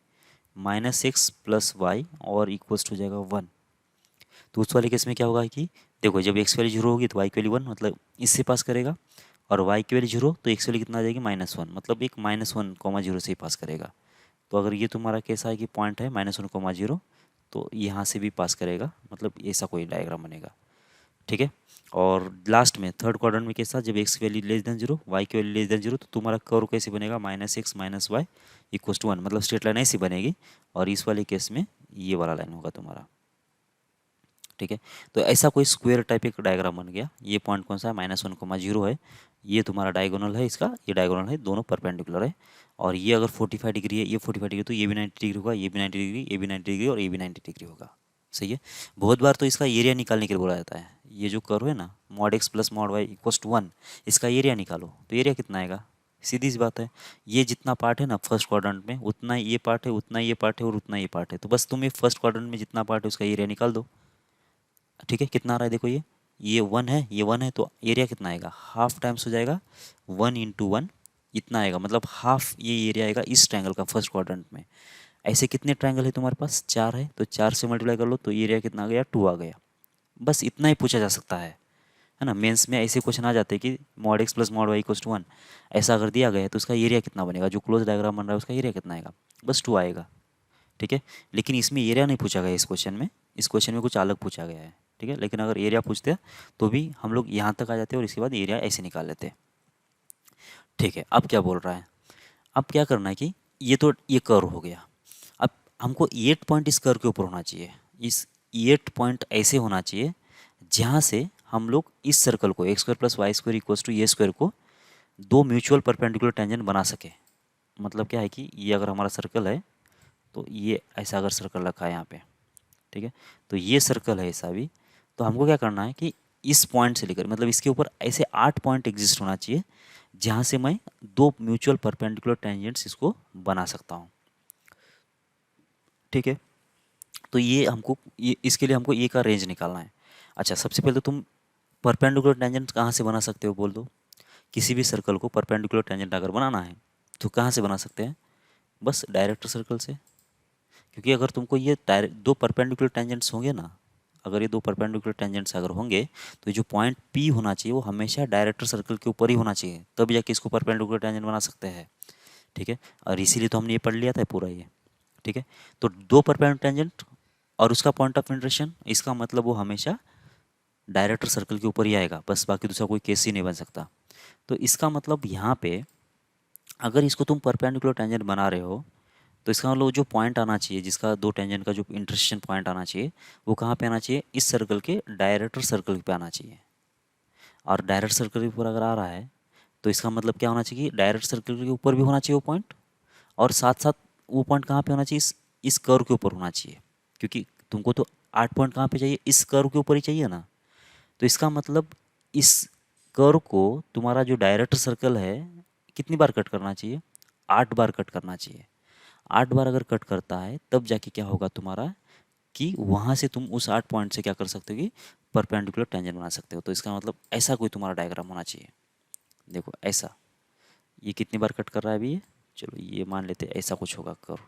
-x प्लस वाई और इक्वल्स हो जाएगा 1। तो उस वाले केस में क्या होगा कि देखो, जब एक्स वैल्यू 0 होगी तो वाई की वैल्यू 1, मतलब इससे पास करेगा, और वाई की वैल्यू 0 तो एक्स वैल्यू कितना आ जाएगी, -1, मतलब एक -1,0 से ही पास करेगा। तो अगर ये तुम्हारा कैसा है कि पॉइंट है -1,0, तो यहाँ से भी पास करेगा, मतलब ऐसा कोई डायग्राम बनेगा, ठीक है। और लास्ट में थर्ड क्वाड्रेंट में कैसा, जब एक्स की वैल्यू लेस देन 0 वाई की वैल्यू लेस देन 0, तो तुम्हारा कर्व कैसे बनेगा, -x - y इक्वल्स टू 1, मतलब स्ट्रेट लाइन ऐसी बनेगी। और इस वाले केस में ये वाला लाइन होगा तुम्हारा, ठीक है। तो ऐसा कोई स्क्वायर टाइप एक डायग्राम बन गया। ये पॉइंट कौन सा है, -1,0 है, ये तुम्हारा डायगोनल है, इसका ये डायगोनल है, दोनों परपेंडिकुलर है। और ये अगर 45 डिग्री है, ये 45 डिग्री, तो ये भी 90 डिग्री होगा, ये भी 90 डिग्री, ये भी 90 डिग्री और ये भी 90 डिग्री होगा। सही है। बहुत बार तो इसका एरिया निकालने के लिए बोला जाता है। ये जो कर्व है ना, mod x plus mod y equals to 1, इसका एरिया निकालो, तो एरिया कितना आएगा, सीधी सी बात है। ये जितना पार्ट है ना फर्स्ट क्वाड्रेंट में, उतना ये पार्ट है, उतना ये पार्ट है और उतना ये पार्ट है, तो बस तुम ये फर्स्ट क्वाड्रेंट में जितना पार्ट है उसका एरिया निकाल दो, ठीक है। कितना आ रहा है देखो, ये 1 है, ये 1 है, तो एरिया कितना आएगा, हाफ टाइम्स हो जाएगा 1 × 1, इतना आएगा, मतलब हाफ ये एरिया आएगा इस ट्रायंगल का फर्स्ट क्वाड्रेंट में। ऐसे कितने ट्रायंगल है तुम्हारे पास, 4 है, तो 4 से मल्टीप्लाई कर लो तो एरिया कितना आ गया, 2 आ गया। बस इतना ही पूछा जा सकता है ना। मेंस में ऐसे क्वेश्चन आ जाते हैं कि mod x plus mod y equals to 1, ऐसा अगर दिया गया है तो उसका एरिया कितना बनेगा, जो क्लोज डायग्राम बन रहा है उसका एरिया कितना आएगा, बस 2 आएगा, ठीक है। लेकिन इसमें एरिया नहीं पूछा गया, इस क्वेश्चन में, इस क्वेश्चन में कुछ अलग पूछा गया है, ठीक है। लेकिन अगर एरिया पूछते हैं तो भी हम लोग यहाँ तक आ जाते हैं और इसके बाद एरिया ऐसे निकाल लेते हैं, ठीक है। अब क्या बोल रहा है, अब क्या करना है कि ये तो ये कर्व हो गया। अब हमको 8 पॉइंट इस कर्व के ऊपर होना चाहिए। इस 8 पॉइंट ऐसे होना चाहिए जहाँ से हम लोग इस सर्कल को x square plus y square equals to a square को दो म्यूचुअल परपेंडिकुलर टेंजेंट बना सके। मतलब क्या है कि ये अगर हमारा सर्कल है, तो ये ऐसा अगर सर्कल रखा है यहाँ पे, ठीक है, तो ये सर्कल है ऐसा भी, तो हमको क्या करना है कि इस पॉइंट से लेकर, मतलब इसके ऊपर ऐसे 8 पॉइंट एग्जिस्ट होना चाहिए जहाँ से मैं दो म्यूचुअल परपेंडिकुलर टेंजेंट्स इसको बना सकता हूँ, ठीक है। तो ये हमको, ये इसके लिए हमको ए का रेंज निकालना है। अच्छा, सबसे पहले तो तुम परपेंडिकुलर टेंजेंट कहाँ से बना सकते हो बोल दो। किसी भी सर्कल को परपेंडिकुलर टेंजेंट अगर बनाना है तो कहाँ से बना सकते हैं, बस डायरेक्टर सर्कल से। क्योंकि अगर तुमको ये दो परपेंडिकुलर टेंजेंट्स होंगे ना, अगर ये दो परपेंडिकुलर टेंजेंट्स अगर होंगे तो जो पॉइंट पी होना चाहिए वो हमेशा डायरेक्टर सर्कल के ऊपर ही होना चाहिए, तब जाके इसको परपेंडिकुलर टेंजेंट बना सकते हैं। ठीक है, और इसीलिए तो हमने ये पढ़ लिया था पूरा ये। ठीक है, तो दो परपेंडिकुलर टेंजेंट और उसका पॉइंट ऑफ इंटरेक्शन, इसका मतलब वो हमेशा डायरेक्टर सर्कल के ऊपर ही आएगा, बस बाकी दूसरा कोई केस ही नहीं बन सकता। तो इसका मतलब यहाँ पे अगर इसको तुम परपेंडिकुलर टेंजेंट बना रहे हो तो इसका मतलब जो पॉइंट आना चाहिए, जिसका दो टेंजेंट का जो इंटरसेक्शन पॉइंट आना चाहिए, वो कहाँ पे आना चाहिए, इस सर्कल के डायरेक्टर सर्कल पे आना चाहिए। और डायरेक्ट सर्कल के ऊपर अगर आ रहा है तो इसका मतलब क्या होना चाहिए, डायरेक्ट सर्कल के ऊपर भी होना चाहिए वो पॉइंट, और साथ साथ वो पॉइंट कहाँ पे होना चाहिए, इस कर्व के ऊपर होना चाहिए, क्योंकि तुमको तो 8 पॉइंट कहाँ पे चाहिए, इस कर्व के ऊपर ही चाहिए ना। तो इसका मतलब इस कर्व को तुम्हारा जो डायरेक्टर सर्कल है कितनी बार कट करना चाहिए, 8 बार कट करना चाहिए। 8 बार अगर कट करता है तब जाके क्या होगा तुम्हारा, कि वहाँ से तुम उस 8 पॉइंट से क्या कर सकते हो कि परपेंडिकुलर टेंजेंट बना सकते हो। तो इसका मतलब ऐसा कोई तुम्हारा डायग्राम होना चाहिए। देखो ऐसा, ये कितनी बार कट कर रहा है अभी ये, चलो ये मान लेते हैं ऐसा कुछ होगा कर्व।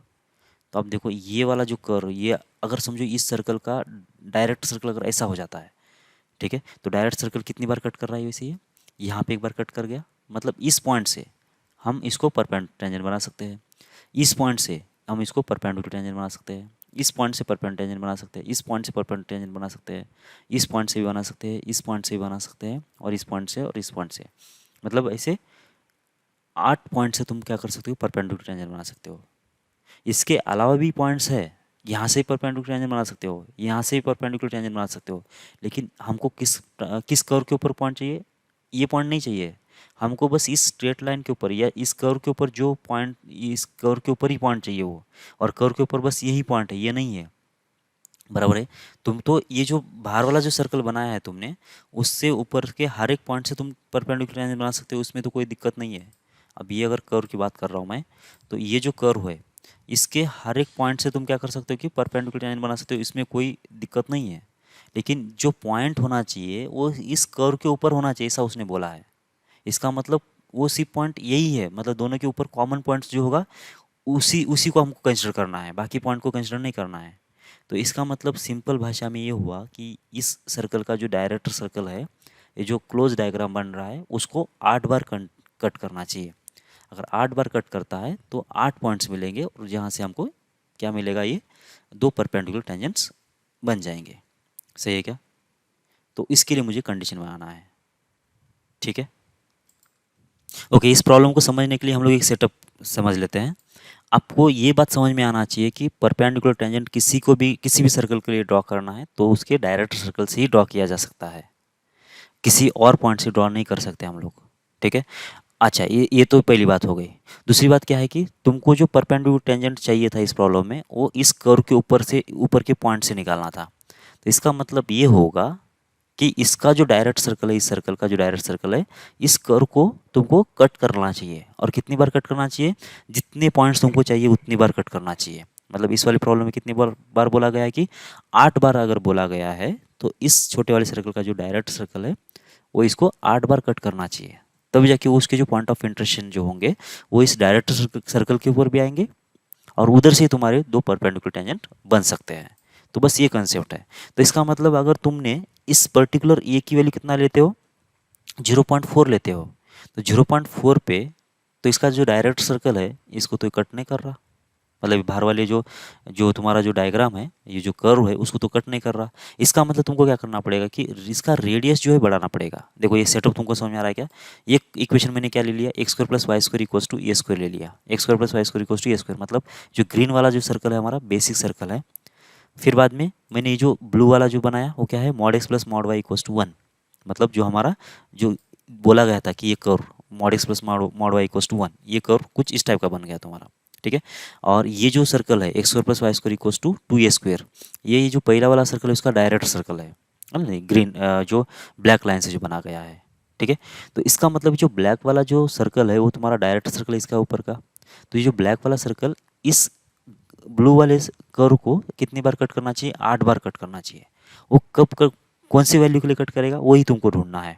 तो अब देखो ये वाला जो कर्व, ये अगर समझो इस सर्कल का डायरेक्ट सर्कल अगर ऐसा हो जाता है, ठीक है, तो डायरेक्ट सर्कल कितनी बार कट कर रहा है वैसे, ये यहाँ पे एक बार कट कर गया, मतलब इस पॉइंट से हम इसको परपेंडिकुलर टेंजेंट बना सकते हैं, इस पॉइंट से हम इसको परपेंडिकुलर टेंजेंट बना सकते हैं, इस पॉइंट से परपेंडिकुलर टेंजेंट बना सकते हैं, इस पॉइंट से परपेंडिकुलर टेंजेंट बना सकते हैं, इस पॉइंट से भी बना सकते हैं, इस पॉइंट से भी बना सकते हैं, और इस पॉइंट से और इस पॉइंट से, मतलब ऐसे 8 पॉइंट से तुम क्या कर सकते हो, परपेंडिकुलर टेंजेंट बना सकते हो। इसके अलावा भी पॉइंट्स है, यहाँ से परपेंडिकुलर टेंजेंट बना सकते हो, यहाँ से भी परपेंडिकुलर टेंजेंट बना सकते हो, लेकिन हमको किस किस कर्व के ऊपर पॉइंट चाहिए, ये पॉइंट नहीं चाहिए हमको, बस इस स्ट्रेट लाइन के ऊपर या इस कर्व के ऊपर जो पॉइंट, इस कर्व के ऊपर ही पॉइंट चाहिए वो, और कर्व के ऊपर बस यही पॉइंट है, ये नहीं है। बराबर है। तुम तो ये जो बाहर वाला जो सर्कल बनाया है तुमने, उससे ऊपर के हर एक पॉइंट से तुम परपेंडिकुलर टेंजेंट बना सकते हो, उसमें तो कोई दिक्कत नहीं है। अब ये अगर कर्व की बात कर रहा हूँ मैं, तो ये जो कर्व है इसके हर एक पॉइंट से तुम क्या कर सकते हो कि परपेंडिकुलर टेंजेंट बना सकते हो, इसमें कोई दिक्कत नहीं है। लेकिन जो पॉइंट होना चाहिए वो इस कर्व के ऊपर होना चाहिए, ऐसा उसने बोला है। इसका मतलब वो सिर्फ पॉइंट यही है, मतलब दोनों के ऊपर कॉमन पॉइंट्स जो होगा उसी उसी को हमको कंसिडर करना है, बाकी पॉइंट को कंसिडर नहीं करना है। तो इसका मतलब सिंपल भाषा में ये हुआ कि इस सर्कल का जो डायरेक्टर सर्कल है, ये जो क्लोज डायग्राम बन रहा है, उसको 8 बार कट करना चाहिए। अगर 8 बार कट करता है तो 8 पॉइंट्स मिलेंगे, और जहाँ से हमको क्या मिलेगा, ये दो परपेंडिकुलर टेंजेंट्स बन जाएंगे। सही है क्या? तो इसके लिए मुझे कंडीशन बनाना है। ठीक है, ओके। इस प्रॉब्लम को समझने के लिए हम लोग एक सेटअप समझ लेते हैं। आपको ये बात समझ में आना चाहिए कि परपेंडिकुलर टेंजेंट किसी को भी किसी भी सर्कल के लिए ड्रॉ करना है तो उसके डायरेक्ट सर्कल से ही ड्रॉ किया जा सकता है, किसी और पॉइंट से ड्रॉ नहीं कर सकते हम लोग। ठीक है, अच्छा, ये तो पहली बात हो गई। दूसरी बात क्या है कि तुमको जो परपेंडिकुलर टेंजेंट चाहिए था इस प्रॉब्लम में, वो इस कर्व के ऊपर से, ऊपर के पॉइंट से निकालना था। तो इसका मतलब ये होगा कि इसका जो डायरेक्ट सर्कल है, इस सर्कल का जो डायरेक्ट सर्कल है, इस कर्व को तुमको कट करना चाहिए। और कितनी बार कट करना चाहिए, जितने पॉइंट्स तुमको चाहिए उतनी बार कट करना चाहिए। मतलब इस वाली प्रॉब्लम में कितनी बार बोला गया है कि 8 बार अगर बोला गया है तो इस छोटे वाले सर्कल का जो डायरेक्ट सर्कल है वो इसको 8 बार कट करना चाहिए, तब जाके उसके जो पॉइंट ऑफ इंटरेक्शन जो होंगे वो इस डायरेक्ट सर्कल के ऊपर भी आएंगे, और उधर से तुम्हारे दो परपेंडिकुलर टेंजेंट बन सकते हैं। तो बस ये कंसेप्ट है। तो इसका मतलब अगर तुमने इस पर्टिकुलर ए की वैल्यू कितना लेते हो, 0.4 लेते हो, तो 0.4 पे तो इसका जो डायरेक्ट सर्कल है इसको तो कट नहीं कर रहा, मतलब बाहर वाले जो जो तुम्हारा जो डायग्राम है, ये जो कर्व है, उसको तो कट नहीं कर रहा। इसका मतलब तुमको क्या करना पड़ेगा कि इसका रेडियस जो है बढ़ाना पड़ेगा। देखो ये सेटअप तुमको समझ में आ रहा है क्या? ये इक्वेशन मैंने क्या ले लिया, x square plus y square equals to a square ले लिया। X square plus y square equals to a square, मतलब जो ग्रीन वाला जो सर्कल है हमारा बेसिक सर्कल है। फिर बाद में मैंने ये जो ब्लू वाला जो बनाया वो क्या है, mod x plus mod y equals to 1, मतलब जो हमारा जो बोला गया था कि ये curve mod x plus mod y equals to 1, ये कर्व कुछ इस टाइप का बन गया तुम्हारा। ठीक है, और ये जो सर्कल है x square plus y square equals to 2a square, ये जो पहला वाला सर्कल है उसका डायरेक्ट सर्कल है नहीं, ग्रीन जो ब्लैक लाइन से जो बना गया है। ठीक है, तो इसका मतलब जो ब्लैक वाला जो सर्कल है वो तुम्हारा डायरेक्ट सर्कल है इसका ऊपर का। तो ये जो ब्लैक वाला सर्कल इस ब्लू वाले कर्व को कितनी बार कट करना चाहिए, 8 बार कट करना चाहिए। वो कौन सी वैल्यू के लिए कट करेगा वही तुमको ढूंढना है।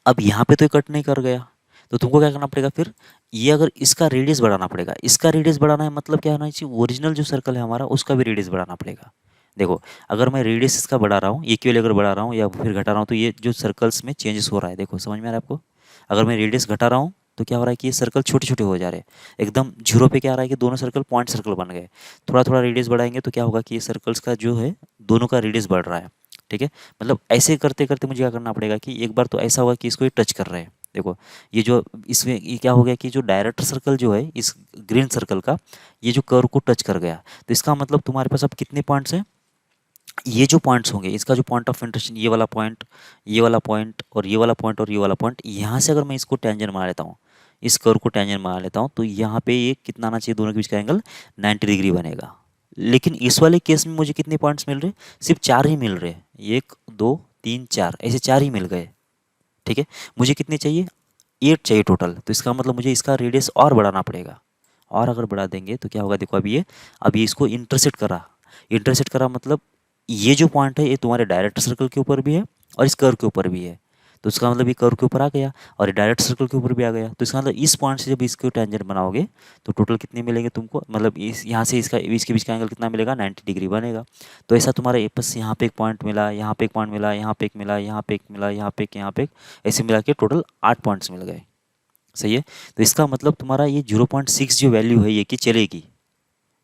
अब यहाँ पे तो ये कट नहीं कर गया, तो तुमको क्या करना पड़ेगा फिर, ये अगर इसका रेडियस बढ़ाना पड़ेगा। इसका रेडियस बढ़ाना है मतलब क्या होना चाहिए, ओरिजिनल जो सर्कल है हमारा उसका भी रेडियस बढ़ाना पड़ेगा। देखो, अगर मैं रेडियस इसका बढ़ा रहा हूँ, ये की वैल्यू अगर बढ़ा रहा हूँ या फिर घटा रहा हूँ, तो ये जो सर्कल्स में चेंजेस हो रहा है, देखो समझ में आ रहा है आपको। अगर मैं रेडियस घटा रहा हूँ तो क्या हो रहा है कि ये सर्कल छोटे छोटे हो जा रहे हैं। एकदम जीरो पे क्या आ रहा है कि दोनों सर्कल पॉइंट सर्कल बन गए। थोड़ा थोड़ा रेडियस बढ़ाएंगे तो क्या होगा कि ये सर्कल्स का जो है दोनों का रेडियस बढ़ रहा है। ठीक है, मतलब ऐसे करते करते मुझे क्या करना पड़ेगा कि एक बार तो ऐसा होगा कि इसको ये टच कर रहे हैं। देखो, ये जो इसमें ये क्या हो गया कि जो डायरेक्टर सर्कल जो है इस ग्रीन सर्कल का, ये जो कर्व को टच कर गया, तो इसका मतलब तुम्हारे पास अब कितने पॉइंट्स हैं। ये जो पॉइंट्स होंगे, इसका जो पॉइंट ऑफ इंटरेक्शन, ये वाला पॉइंट, ये वाला पॉइंट और ये वाला पॉइंट और ये वाला पॉइंट, यहाँ से अगर मैं इसको टेंजेंट मार लेता हूँ, इस कर्व को टेंजेंट मार लेता हूँ, तो यहाँ पे ये कितना आना चाहिए, दोनों के बीच का एंगल 90 डिग्री बनेगा। लेकिन इस वाले केस में मुझे कितने पॉइंट्स मिल रहे, सिर्फ 4 ही मिल रहे। 1 2 3 4, ऐसे 4 ही मिल गए। ठीक है, मुझे कितने चाहिए, 8 चाहिए टोटल। तो इसका मतलब मुझे इसका रेडियस और बढ़ाना पड़ेगा। और अगर बढ़ा देंगे तो क्या होगा, देखो अभी इसको इंटरसेक्ट करा। इंटरसेक्ट करा मतलब ये जो पॉइंट है ये तुम्हारे डायरेक्ट सर्कल के ऊपर भी है और इस कर्व के ऊपर भी है। तो इसका मतलब ये कर्व के ऊपर आ गया और ये डायरेक्ट सर्कल के ऊपर भी आ गया। तो इसका मतलब इस पॉइंट से जब इसको टेंजेंट बनाओगे तो टोटल कितने मिलेंगे तुमको, मतलब इस यहाँ से इसके बीच का एंगल कितना मिलेगा, 90 डिग्री बनेगा। तो ऐसा तुम्हारा बस यहाँ पे एक पॉइंट मिला, यहाँ पे एक पॉइंट मिला, यहाँ पे एक मिला, यहाँ पे एक मिला, यहाँ पे एक, यहाँ पे एक, ऐसे मिला के टोटल 8 पॉइंट्स मिल गए। सही है। तो इसका मतलब तुम्हारा ये 0.6 जो वैल्यू है ये की चलेगी,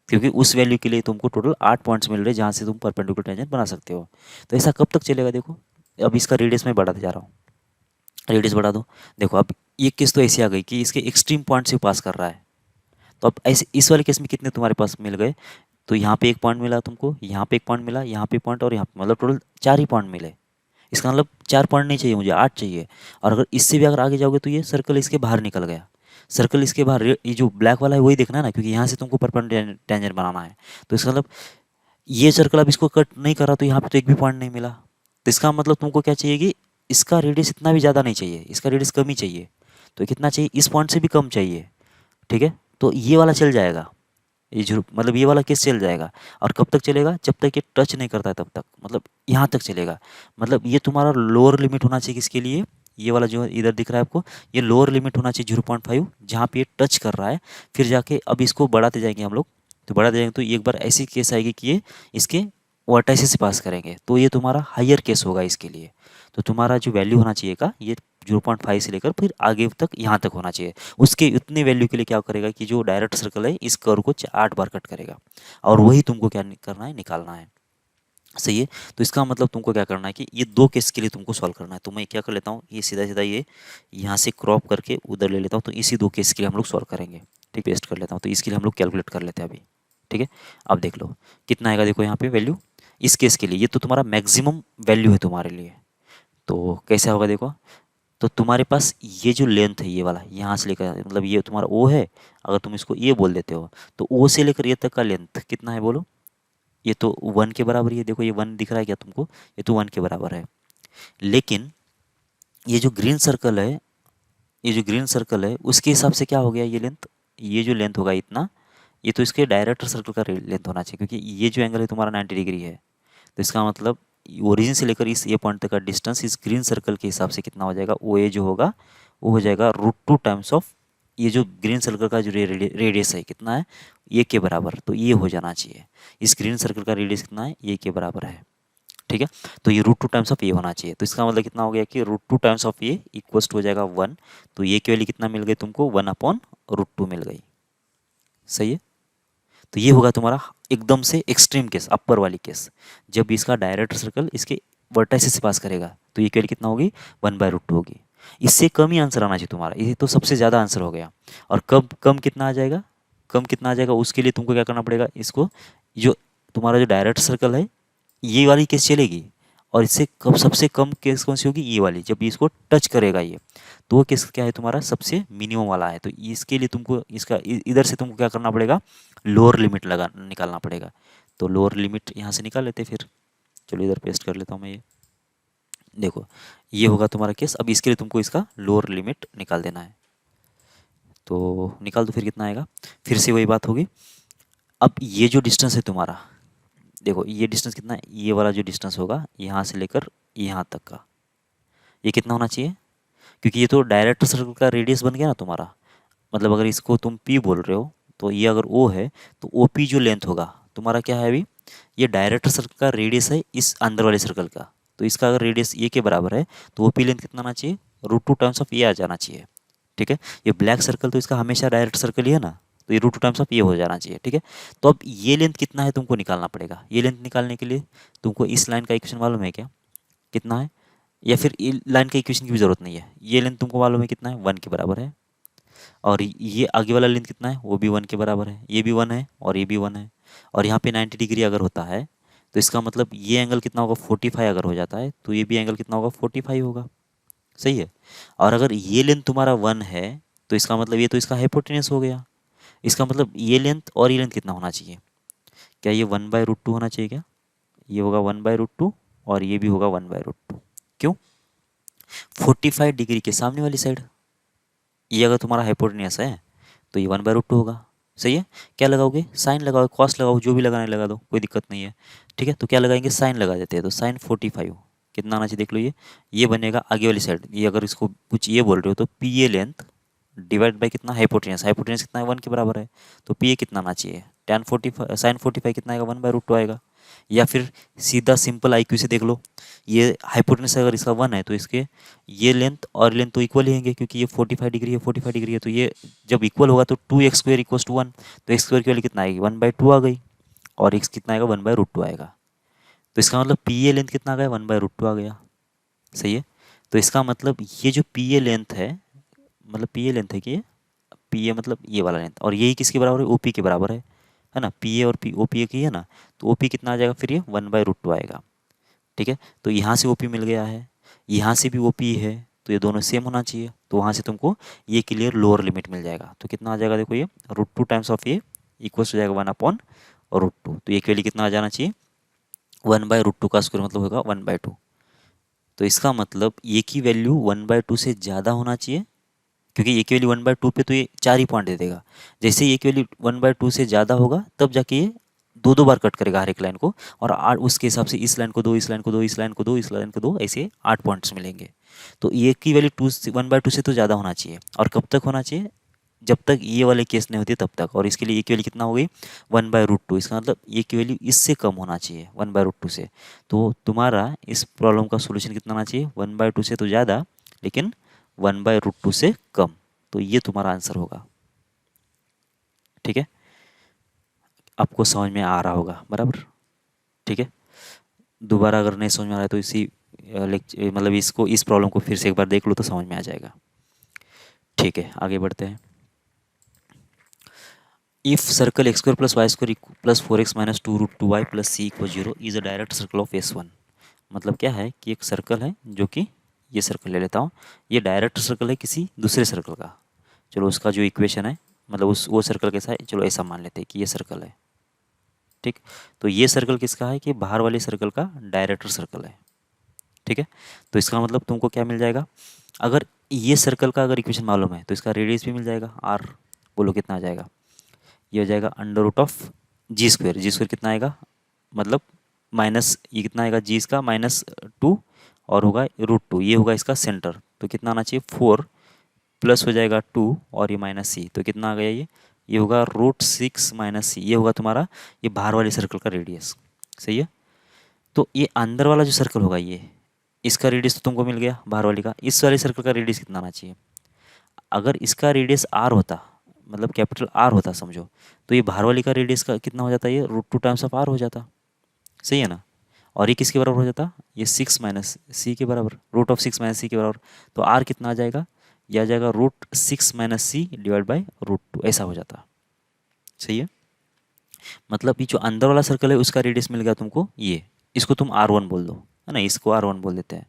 क्योंकि उस वैल्यू के लिए तुमको टोटल 8 पॉइंट्स मिल रहे हैं जहाँ से तुम परपेंडिकुलर टेंजेंट बना सकते हो। तो ऐसा कब तक चलेगा, देखो अब इसका रेडियस मैं बढ़ाते जा रहा हूँ, रेडियस बढ़ा दो। देखो अब ये केस तो ऐसी आ गई कि इसके एक्सट्रीम पॉइंट से पास कर रहा है। तो अब ऐसे इस वाले केस में कितने तुम्हारे पास मिल गए, तो यहाँ पे एक पॉइंट मिला तुमको, यहाँ पे एक पॉइंट मिला, यहाँ पे पॉइंट और यहाँ पे, मतलब टोटल 4 ही पॉइंट मिले। इसका मतलब 4 पॉइंट नहीं चाहिए मुझे, 8 चाहिए। और अगर इससे भी अगर आगे जाओगे तो ये सर्कल इसके बाहर निकल गया। सर्कल इसके बाहर, ये जो ब्लैक वाला है वही देखना है ना, क्योंकि यहाँ से तुमको परपेंडिकुलर टेंजेंट बनाना है। तो इसका मतलब ये सर्कल अब इसको कट नहीं कर रहा, तो यहाँ पे तो एक भी पॉइंट नहीं मिला। तो इसका मतलब तुमको क्या चाहिए कि इसका रेडियस इतना भी ज़्यादा नहीं चाहिए, इसका रेडियस कम ही चाहिए। तो कितना चाहिए, इस पॉइंट से भी कम चाहिए। ठीक है, तो ये वाला चल जाएगा, ये जो मतलब ये वाला केस चल जाएगा। और कब तक चलेगा, जब तक ये टच नहीं करता है तब तक, मतलब यहाँ तक चलेगा। मतलब ये तुम्हारा लोअर लिमिट होना चाहिए किसके लिए, ये वाला जो इधर दिख रहा है आपको, ये लोअर लिमिट होना चाहिए 0.5, जहाँ पे ये टच कर रहा है। फिर जाके अब इसको बढ़ाते जाएंगे हम लोग, तो बढ़ाते जाएंगे तो एक बार ऐसी केस आएगी कि ये इसके वर्टाइसेस से पास करेंगे, तो ये तुम्हारा हायर केस होगा इसके लिए। तो तुम्हारा जो वैल्यू होना चाहिए का, ये 0.5 से लेकर फिर आगे तक यहाँ तक होना चाहिए। उसके उतने वैल्यू के लिए क्या करेगा कि जो डायरेक्ट सर्कल है इस कर्व को 8 बार कट करेगा, और वही तुमको क्या करना है, निकालना है। सही है। तो इसका मतलब तुमको क्या करना है कि ये 2 केस के लिए तुमको सॉल्व करना है। तो मैं क्या कर लेता हूँ, ये सीधा सीधा ये यहाँ से क्रॉप करके उधर ले लेता हूँ, तो इसी 2 केस के लिए हम लोग सॉल्व करेंगे। ठीक, पेस्ट कर लेता हूँ, तो इसके लिए हम लोग कैलकुलेट कर लेते हैं अभी। ठीक है, अब देख लो कितना आएगा, देखो यहाँ पे वैल्यू इस केस के लिए, ये तो तुम्हारा मैक्सिमम वैल्यू है तुम्हारे लिए। तो कैसे होगा देखो, तो तुम्हारे पास ये जो लेंथ है ये वाला, यहाँ से लेकर मतलब ये तुम्हारा ओ है, अगर तुम इसको ये बोल देते हो, तो ओ से लेकर ये तक का लेंथ कितना है बोलो, ये तो 1 के बराबर ही है। देखो ये 1 दिख रहा है क्या तुमको, ये तो 1 के बराबर है। लेकिन ये जो ग्रीन सर्कल है, ये जो ग्रीन सर्कल है उसके हिसाब से क्या हो गया ये लेंथ, ये जो लेंथ होगा इतना, ये तो इसके डायरेक्टर सर्कल का लेंथ होना चाहिए, क्योंकि ये जो एंगल है तुम्हारा 90 डिग्री है। तो इसका मतलब ओरिजिन से लेकर इस ये पॉइंट तक का डिस्टेंस इस ग्रीन सर्कल के हिसाब से कितना हो जाएगा, ओ ए जो होगा वो हो जाएगा √2 टाइम्स ऑफ ये जो ग्रीन सर्कल का जो रेडियस है कितना है, ये के बराबर। तो ये हो जाना चाहिए, इस ग्रीन सर्कल का रेडियस कितना है, ये के बराबर है। ठीक है, तो ये √2 टाइम्स ऑफ ये होना चाहिए। तो इसका मतलब कितना हो गया कि √2 टाइम्स ऑफ ये इक्वल्स टू हो जाएगा 1। तो ये की वैल्यू कितना मिल गई तुमको, 1/√2 मिल गई। सही है। तो ये होगा तुम्हारा एकदम से एक्सट्रीम केस, अपर वाली केस, जब इसका डायरेक्ट सर्कल इसके वर्टाइसेस से पास करेगा, तो ये वैल्यू कितना होगी, 1/√2 होगी। इससे कम ही आंसर आना चाहिए तुम्हारा, ये तो सबसे ज़्यादा आंसर हो गया। और कब कम कितना आ जाएगा, कम कितना आ जाएगा, उसके लिए तुमको क्या करना पड़ेगा, इसको जो तुम्हारा जो डायरेक्ट सर्कल है ये वाली केस चलेगी, और इससे कब सबसे कम केस कौन सी होगी, ये वाली, जब ये इसको टच करेगा ये, तो वो केस क्या है तुम्हारा सबसे मिनिमम वाला है। तो इसके लिए तुमको इसका इधर से तुमको क्या करना पड़ेगा, लोअर लिमिट लगा निकालना पड़ेगा। तो लोअर लिमिट यहाँ से निकाल लेते फिर, चलो इधर पेस्ट कर लेता हूँ मैं ये। देखो ये होगा तुम्हारा केस। अब इसके लिए तुमको इसका लोअर लिमिट निकाल देना है, तो निकाल दो, फिर कितना आएगा, फिर से वही बात होगी। अब ये जो डिस्टेंस है तुम्हारा, देखो ये डिस्टेंस कितना है, ये वाला जो डिस्टेंस होगा यहाँ से लेकर यहाँ तक का, ये कितना होना चाहिए, क्योंकि ये तो डायरेक्ट सर्कल का रेडियस बन गया ना तुम्हारा। मतलब अगर इसको तुम पी बोल रहे हो, तो ये अगर ओ है तो ओ पी जो लेंथ होगा, तुम्हारा क्या है अभी, ये डायरेक्टर सर्कल का रेडियस है इस अंदर वाले सर्कल का। तो इसका अगर रेडियस ए के बराबर है तो ओपी लेंथ कितना आना चाहिए, रूट 2 टाइम्स ऑफ ए आ जाना चाहिए। ठीक है, ये ब्लैक सर्कल तो इसका हमेशा डायरेक्ट सर्कल ही है ना, तो ये रूट 2 टाइम्स ऑफ ये हो जाना चाहिए। ठीक है, तो अब ये लेंथ कितना है तुमको निकालना पड़ेगा। ये लेंथ निकालने के लिए तुमको इस लाइन का इक्वेशन मालूम है क्या, कितना है, या फिर ये लाइन का इक्वेशन की भी जरूरत नहीं है, ये लेंथ तुमको मालूम है कितना है, 1 के बराबर है। और ये आगे वाला लेंथ कितना है, वो भी 1 के बराबर है, ये भी 1 है और ये भी 1 है। और यहाँ पे 90 डिग्री अगर होता है तो इसका मतलब ये एंगल कितना होगा, 45 अगर हो जाता है तो ये भी एंगल कितना होगा, 45 होगा। सही है। और अगर ये लेंथ तुम्हारा 1 है तो इसका मतलब ये तो इसका हाइपोटेन्यूस हो गया। इसका मतलब ये लेंथ और ये लेंथ कितना होना चाहिए, क्या ये 1/√2 होना चाहिए क्या, ये होगा 1/√2 और ये भी होगा 1/√2। क्यों, 45 डिग्री के सामने वाली साइड, ये अगर तुम्हारा हाइपोटेन्यूस है तो ये 1/√2 होगा। सही है, क्या लगाओगे, साइन लगाओ, कॉस लगाओ, जो भी लगाने लगा दो, कोई दिक्कत नहीं है। ठीक है, तो क्या लगाएंगे, साइन लगा देते हैं, तो साइन 45 कितना आना चाहिए देख लो, ये बनेगा आगे वाली साइड। ये अगर इसको कुछ ये बोल रहे हो तो P A length divide by कितना, हाइपोटेन्यूस, हाइपोटेन्यूस कितना है, 1 के बराबर है, तो पी ए कितना आना चाहिए, tan 45 साइन 45 कितना आएगा, 1/√2 आएगा। या फिर सीधा सिंपल आई क्यू से देख लो, ये हाइपोटेन्यूस अगर इसका 1 है तो इसके ये लेंथ और लेंथ तो इक्वल ही होंगे, क्योंकि ये 45 डिग्री है, 45 डिग्री है, तो ये जब इक्वल होगा तो 2x² = 1, तो एक्स स्क्वायर की वैल्यू कितना आएगी, 1/2 आ गई, और x कितना आएगा, 1/√2 आएगा। तो इसका मतलब पी ए लेंथ कितना आ गया, 1/√2 आ गया। सही है, तो इसका मतलब ये जो पी ए लेंथ है, मतलब पी ए लेंथ है कि पी ए मतलब ये वाला लेंथ, और यही किसके बराबर है, ओपी के बराबर है ना, पी ए और पी ओ पी ए की है ना, तो ओपी कितना आ जाएगा, फिर ये 1/√2 आएगा। ठीक है, तो यहाँ से ओपी मिल गया है, यहाँ से भी ओपी है, तो ये दोनों सेम होना चाहिए, तो वहाँ से तुमको ये क्लियर लोअर लिमिट मिल जाएगा। तो कितना आ जाएगा देखो, ये √2 टाइम्स ऑफ ये इक्वल्स हो जाएगा 1/√2, तो ये वैल्यू कितना आ जाना चाहिए, 1/√2 का स्क्वायर मतलब होगा 1/2। तो इसका मतलब ये की वैल्यू 1/2 से ज़्यादा होना चाहिए, क्योंकि ये की वैल्यू 1/2 पे तो ये 4 ही पॉइंट दे देगा। जैसे ये की वैल्यू 1/2 से ज़्यादा होगा तब जाके ये दो दो बार कट करेगा हर एक लाइन को, और आठ उसके हिसाब से इस लाइन को दो, इस लाइन को दो, इस लाइन को दो, इस लाइन को दो, ऐसे 8 पॉइंट्स मिलेंगे। तो ये की वैल्यू 1/2 से तो ज़्यादा होना चाहिए, और कब तक होना चाहिए, जब तक ये वाले केस नहीं होती तब तक। और इसके लिए ये की वैल्यू कितना हो गई, 1/√2, इसका मतलब ये की वैल्यू इससे कम होना चाहिए, 1/√2 से। तो तुम्हारा इस प्रॉब्लम का सोल्यूशन कितना आना चाहिए, 1/2 से तो ज़्यादा लेकिन 1/√2 से कम। तो ये तुम्हारा आंसर होगा। ठीक है, आपको समझ में आ रहा होगा बराबर। ठीक है, दोबारा अगर नहीं समझ में आ रहा है तो इसी मतलब इसको, इस प्रॉब्लम को फिर से एक बार देख लो तो समझ में आ जाएगा। ठीक है, आगे बढ़ते हैं। If circle x² + y² + 4x - 2√2y + c = 0 is a direct circle of S1। मतलब क्या है कि एक सर्कल है, जो कि ये सर्कल ले लेता हूँ, ये डायरेक्ट सर्कल है किसी दूसरे सर्कल का। चलो उसका जो इक्वेशन है, मतलब उस वो सर्कल कैसा है, चलो ऐसा मान लेते हैं कि ये सर्कल है। ठीक, तो ये सर्कल किसका है, कि बाहर वाले सर्कल का डायरेक्टर सर्कल है। ठीक है, तो इसका मतलब तुमको क्या मिल जाएगा, अगर ये सर्कल का अगर इक्वेशन मालूम है तो इसका रेडियस भी मिल जाएगा r। बोलो कितना आ जाएगा, ये हो जाएगा √g²। g² कितना आएगा, मतलब माइनस ये कितना आएगा, जी इसका -2 और होगा √2, ये होगा इसका सेंटर, तो कितना आना चाहिए 4 प्लस हो जाएगा 2 और ये -c, तो कितना आ गया, ये होगा √6 - c, ये होगा तुम्हारा ये बाहर वाले सर्कल का रेडियस। सही है, तो ये अंदर वाला जो सर्कल होगा, ये इसका रेडियस तो तुमको मिल गया बाहर वाले का, इस वाले सर्कल का रेडियस कितना आना चाहिए, अगर इसका रेडियस r होता, मतलब कैपिटल R होता समझो, तो ये बाहर वाली का रेडियस का कितना हो जाता है, ये √2 टाइम्स ऑफ r हो जाता। सही है ना, और ये किसके बराबर हो जाता, ये 6 - c के बराबर, √6 - c के बराबर। तो r कितना आ जाएगा, यह आ जाएगा √6 - c डिवाइड बाई √2, ऐसा हो जाता। सही है, मतलब ये जो अंदर वाला सर्कल है उसका रेडियस मिल गया तुमको, ये इसको तुम R1 बोल दो, है ना, इसको R1 बोल देते हैं।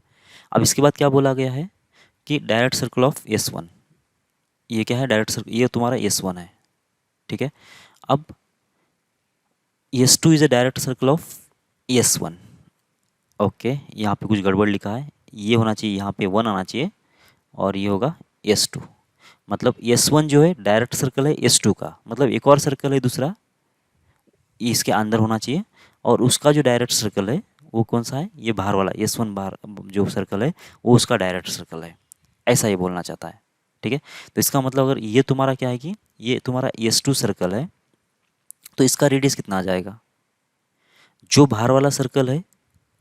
अब इसके बाद क्या बोला गया है कि डायरेक्ट सर्कल ऑफ S1, ये क्या है, डायरेक्ट सर्कल, ये तुम्हारा S1 है। ठीक है, अब S2 is a direct circle of S1। Okay, यहाँ पे कुछ गड़बड़ लिखा है, ये होना चाहिए यहाँ पे 1 आना चाहिए, और ये होगा S2। मतलब S1 जो है डायरेक्ट सर्कल है S2 का, मतलब एक और सर्कल है दूसरा, इसके अंदर होना चाहिए, और उसका जो डायरेक्ट सर्कल है वो कौन सा है, ये बाहर वाला S1 बाहर जो सर्कल है वो उसका डायरेक्ट सर्कल है, ऐसा ये बोलना चाहता है। ठीक है, तो इसका मतलब अगर ये तुम्हारा क्या है कि ये तुम्हारा S2 सर्कल है, तो इसका रेडियस कितना आ जाएगा, जो बाहर वाला सर्कल है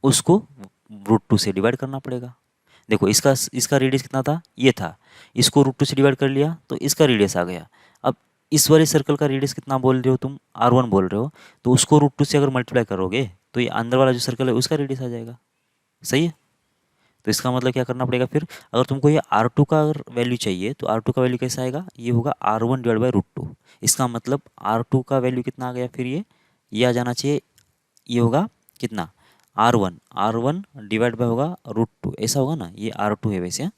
उसको √2 से डिवाइड करना पड़ेगा। देखो इसका इसका रेडियस कितना था, ये था, इसको √2 से डिवाइड कर लिया तो इसका रेडियस आ गया। अब इस वाले सर्कल का रेडियस कितना बोल रहे हो तुम, R1 बोल रहे हो, तो उसको √2 से अगर मल्टीप्लाई करोगे तो ये अंदर वाला जो सर्कल है उसका रेडियस आ जाएगा। सही है। तो इसका मतलब क्या करना पड़ेगा फिर, अगर तुमको ये R2 का अगर वैल्यू चाहिए तो R2 का वैल्यू कैसा आएगा, ये होगा R1 डिवाइड बाई √2। इसका मतलब R2 का वैल्यू कितना आ गया फिर, ये आ जाना चाहिए, ये होगा कितना, R1 डिवाइड बाय होगा √2, ऐसा होगा ना, ये R2 है वैसे।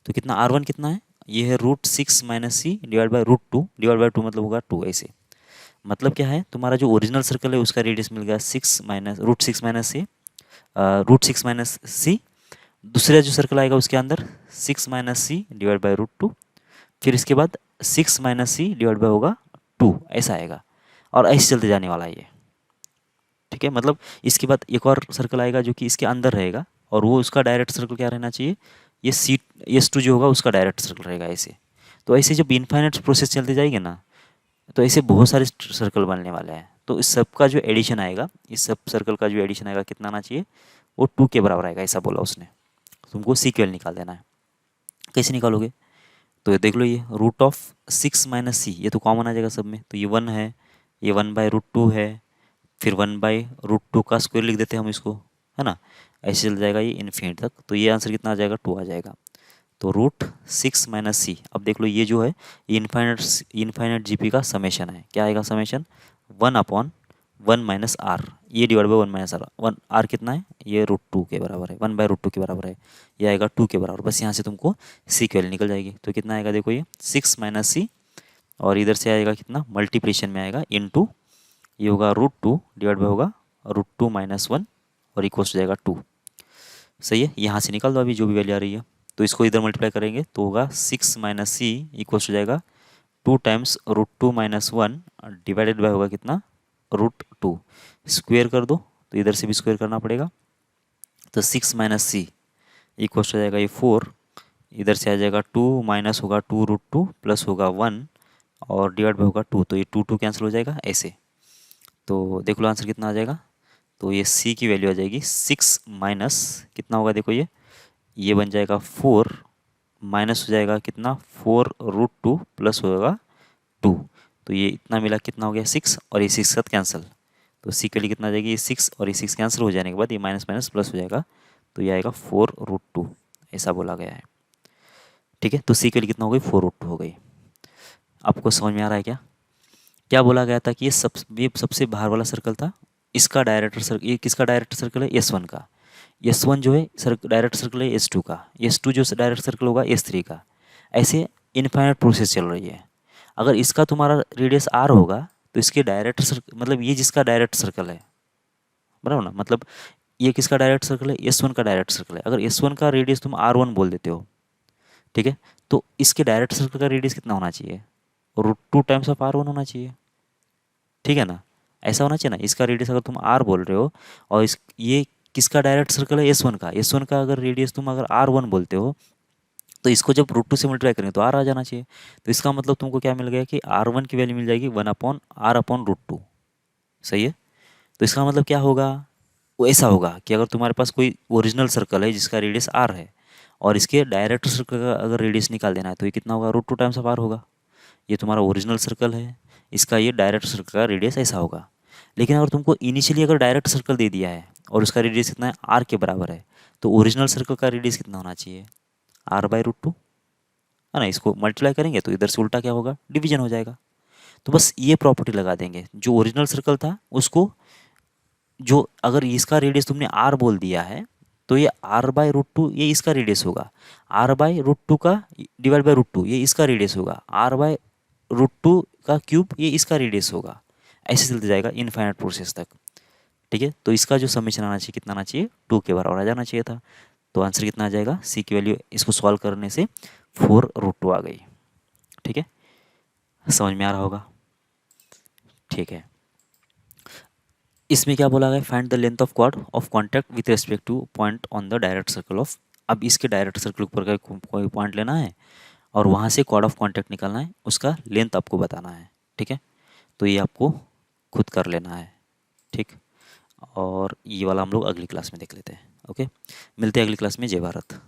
तो कितना R1 कितना है, ये है √6 minus c divide by √2, divide by 2 मतलब होगा 2 ऐसे। मतलब क्या है, तुम्हारा जो ओरिजिनल सर्कल है उसका रेडियस मिल गया √6 माइनस सी, दूसरा जो सर्कल आएगा उसके अंदर 6 माइनस सी डिवाइड बाई √2, फिर इसके बाद 6 माइनस सी डिवाइड बाई होगा 2, ऐसा आएगा। और ऐसे चलते जाने वाला है ये। ठीक है, मतलब इसके बाद एक और सर्कल आएगा जो कि इसके अंदर रहेगा, और वो उसका डायरेक्ट सर्कल क्या रहना चाहिए, ये S2 जो होगा उसका डायरेक्ट सर्कल रहेगा ऐसे। तो ऐसे जब इनफाइनाइट प्रोसेस चलते जाएगी ना, तो ऐसे बहुत सारे सर्कल बनने वाले हैं। तो इस सब का जो एडिशन आएगा, इस सब सर्कल का जो एडिशन आएगा कितना आना चाहिए, वो 2 के बराबर आएगा, ऐसा बोला उसने। तुमको सीक्वल निकाल देना है। कैसे निकालोगे, तो ये देख लो, ये √6 माइनस सी, ये तो कॉमन आ जाएगा सब में, तो ये 1 है, ये 1/√2 है, फिर 1/√2 का स्क्वायर लिख देते हैं हम इसको, है ना। ऐसे चल जाएगा ये इन्फिनिट तक। तो ये आंसर कितना आ जाएगा, 2 आ जाएगा। तो √6 माइनस सी, अब देख लो ये जो है इनफाइनाइट जीपी का समेशन है। क्या आएगा समेशन, 1/1 माइनस आर, ये divide by 1 minus r, r कितना है, ये √2 के बराबर है, 1/√2 के बराबर है, ये आएगा 2 के बराबर। बस यहाँ से तुमको सीक्वल निकल जाएगी। तो कितना आएगा देखो, ये 6 माइनस सी, और इधर से आएगा कितना, मल्टीप्लिकेशन में आएगा इनटू, ये होगा √2 डिवाइड बाई होगा √2 माइनस 1, और इक्वल्स हो जाएगा 2। सही है, यहाँ से निकाल दो अभी जो भी वैल्यू आ रही है। तो इसको इधर मल्टीप्लाई करेंगे तो होगा 6 माइनस सी इक्वल्स हो जाएगा 2 टाइम्स √2 माइनस 1 डिवाइडेड बाय होगा कितना, √2। स्क्वेयर कर दो, तो इधर से भी स्क्वेयर करना पड़ेगा। तो 6 माइनस सी इक्वल्स हो जाएगा ये 4, इधर से आ जाएगा 2 माइनस होगा 2√2 प्लस होगा 1 और डिवाइड बाय होगा 2, तो ये 2 कैंसिल हो जाएगा ऐसे। तो देख लो आंसर कितना आ जाएगा। तो ये सी की वैल्यू आ जाएगी 6 माइनस कितना होगा, देखो ये बन जाएगा 4, माइनस हो जाएगा कितना, 4√2 प्लस होगा 2, तो ये इतना मिला कितना हो गया 6, और ये 6 साथ कैंसिल। तो सी के लिए कितना आ जाएगी, ये 6 और ये 6 कैंसिल हो जाने के बाद ये माइनस माइनस प्लस हो जाएगा, तो ये आएगा 4√2, ऐसा बोला गया है। ठीक है, तो सी के लिए कितना हो गई, 4√2 हो गई। आपको समझ में आ रहा है क्या, क्या बोला गया था कि ये सबसे बाहर वाला सर्कल था, इसका डायरेक्टर सर्कल, ये किसका डायरेक्टर सर्कल है, S1 का। S1 जो है डायरेक्ट सर्कल है S2 का, S2 जो डायरेक्ट सर्कल होगा S3 का। ऐसे इनफाइनाइट प्रोसेस चल रही है। अगर इसका तुम्हारा रेडियस R होगा तो इसके डायरेक्ट सर्कल, मतलब ये जिसका डायरेक्ट सर्कल है, बराबर ना, मतलब ये किसका डायरेक्ट सर्कल है, S1 का डायरेक्ट सर्कल है। अगर S1 का रेडियस तुम R1 बोल देते हो, ठीक है, तो इसके डायरेक्ट सर्कल का रेडियस कितना होना चाहिए, √2 टाइम्स ऑफ R1 होना चाहिए। ठीक है ना, ऐसा होना चाहिए ना। इसका रेडियस अगर तुम R बोल रहे हो, और ये किसका डायरेक्ट सर्कल है, S1 का अगर रेडियस तुम अगर R1 बोलते हो, तो इसको जब √2 से मल्टीप्लाई करेंगे तो R आ जाना चाहिए। तो इसका मतलब तुमको क्या मिल गया कि R1 की वैल्यू मिल जाएगी 1/R/√2। सही है। तो इसका मतलब क्या होगा, वो ऐसा होगा कि अगर तुम्हारे पास कोई ओरिजिनल सर्कल है जिसका रेडियस R है, और इसके डायरेक्ट सर्कल का अगर रेडियस निकाल देना है, तो ये कितना होगा, √2 टाइम्स ऑफ R होगा। ये तुम्हारा ओरिजिनल सर्कल है, इसका ये डायरेक्ट सर्कल का रेडियस ऐसा होगा। लेकिन अगर तुमको इनिशियली अगर डायरेक्ट सर्कल दे दिया है और उसका रेडियस कितना है, R के बराबर है, तो ओरिजिनल सर्कल का रेडियस कितना होना चाहिए, R/√2, है ना। इसको मल्टीप्लाई करेंगे तो इधर से उल्टा क्या होगा, डिवीजन हो जाएगा। तो बस ये प्रॉपर्टी लगा देंगे, जो ओरिजिनल सर्कल था उसको, जो अगर इसका रेडियस तुमने R बोल दिया है, तो ये R/√2 ये इसका रेडियस होगा, R/√2 का डिवाइड बाई √2 ये इसका रेडियस होगा, R/√2 का क्यूब ये इसका रेडियस होगा। ऐसे चलते जाएगा इनफाइनाइट प्रोसेस तक। ठीक है, तो इसका जो समेशन आना चाहिए कितना आना चाहिए, 2 के बराबर आ जाना चाहिए था। तो आंसर कितना आ जाएगा, सी की वैल्यू इसको सॉल्व करने से 4√2 आ गई। ठीक है, समझ में आ रहा होगा। ठीक है, इसमें क्या बोला गया, find the length of chord of contact with respect to point on the direct circle of. अब इसके डायरेक्ट सर्कल ऊपर का कोई पॉइंट लेना है और वहाँ से कॉर्ड ऑफ कॉन्टैक्ट निकालना है, उसका लेंथ आपको बताना है। ठीक है, तो ये आपको खुद कर लेना है। ठीक, और ये वाला हम लोग अगली क्लास में देख लेते हैं। ओके, मिलते हैं अगली क्लास में। जय भारत।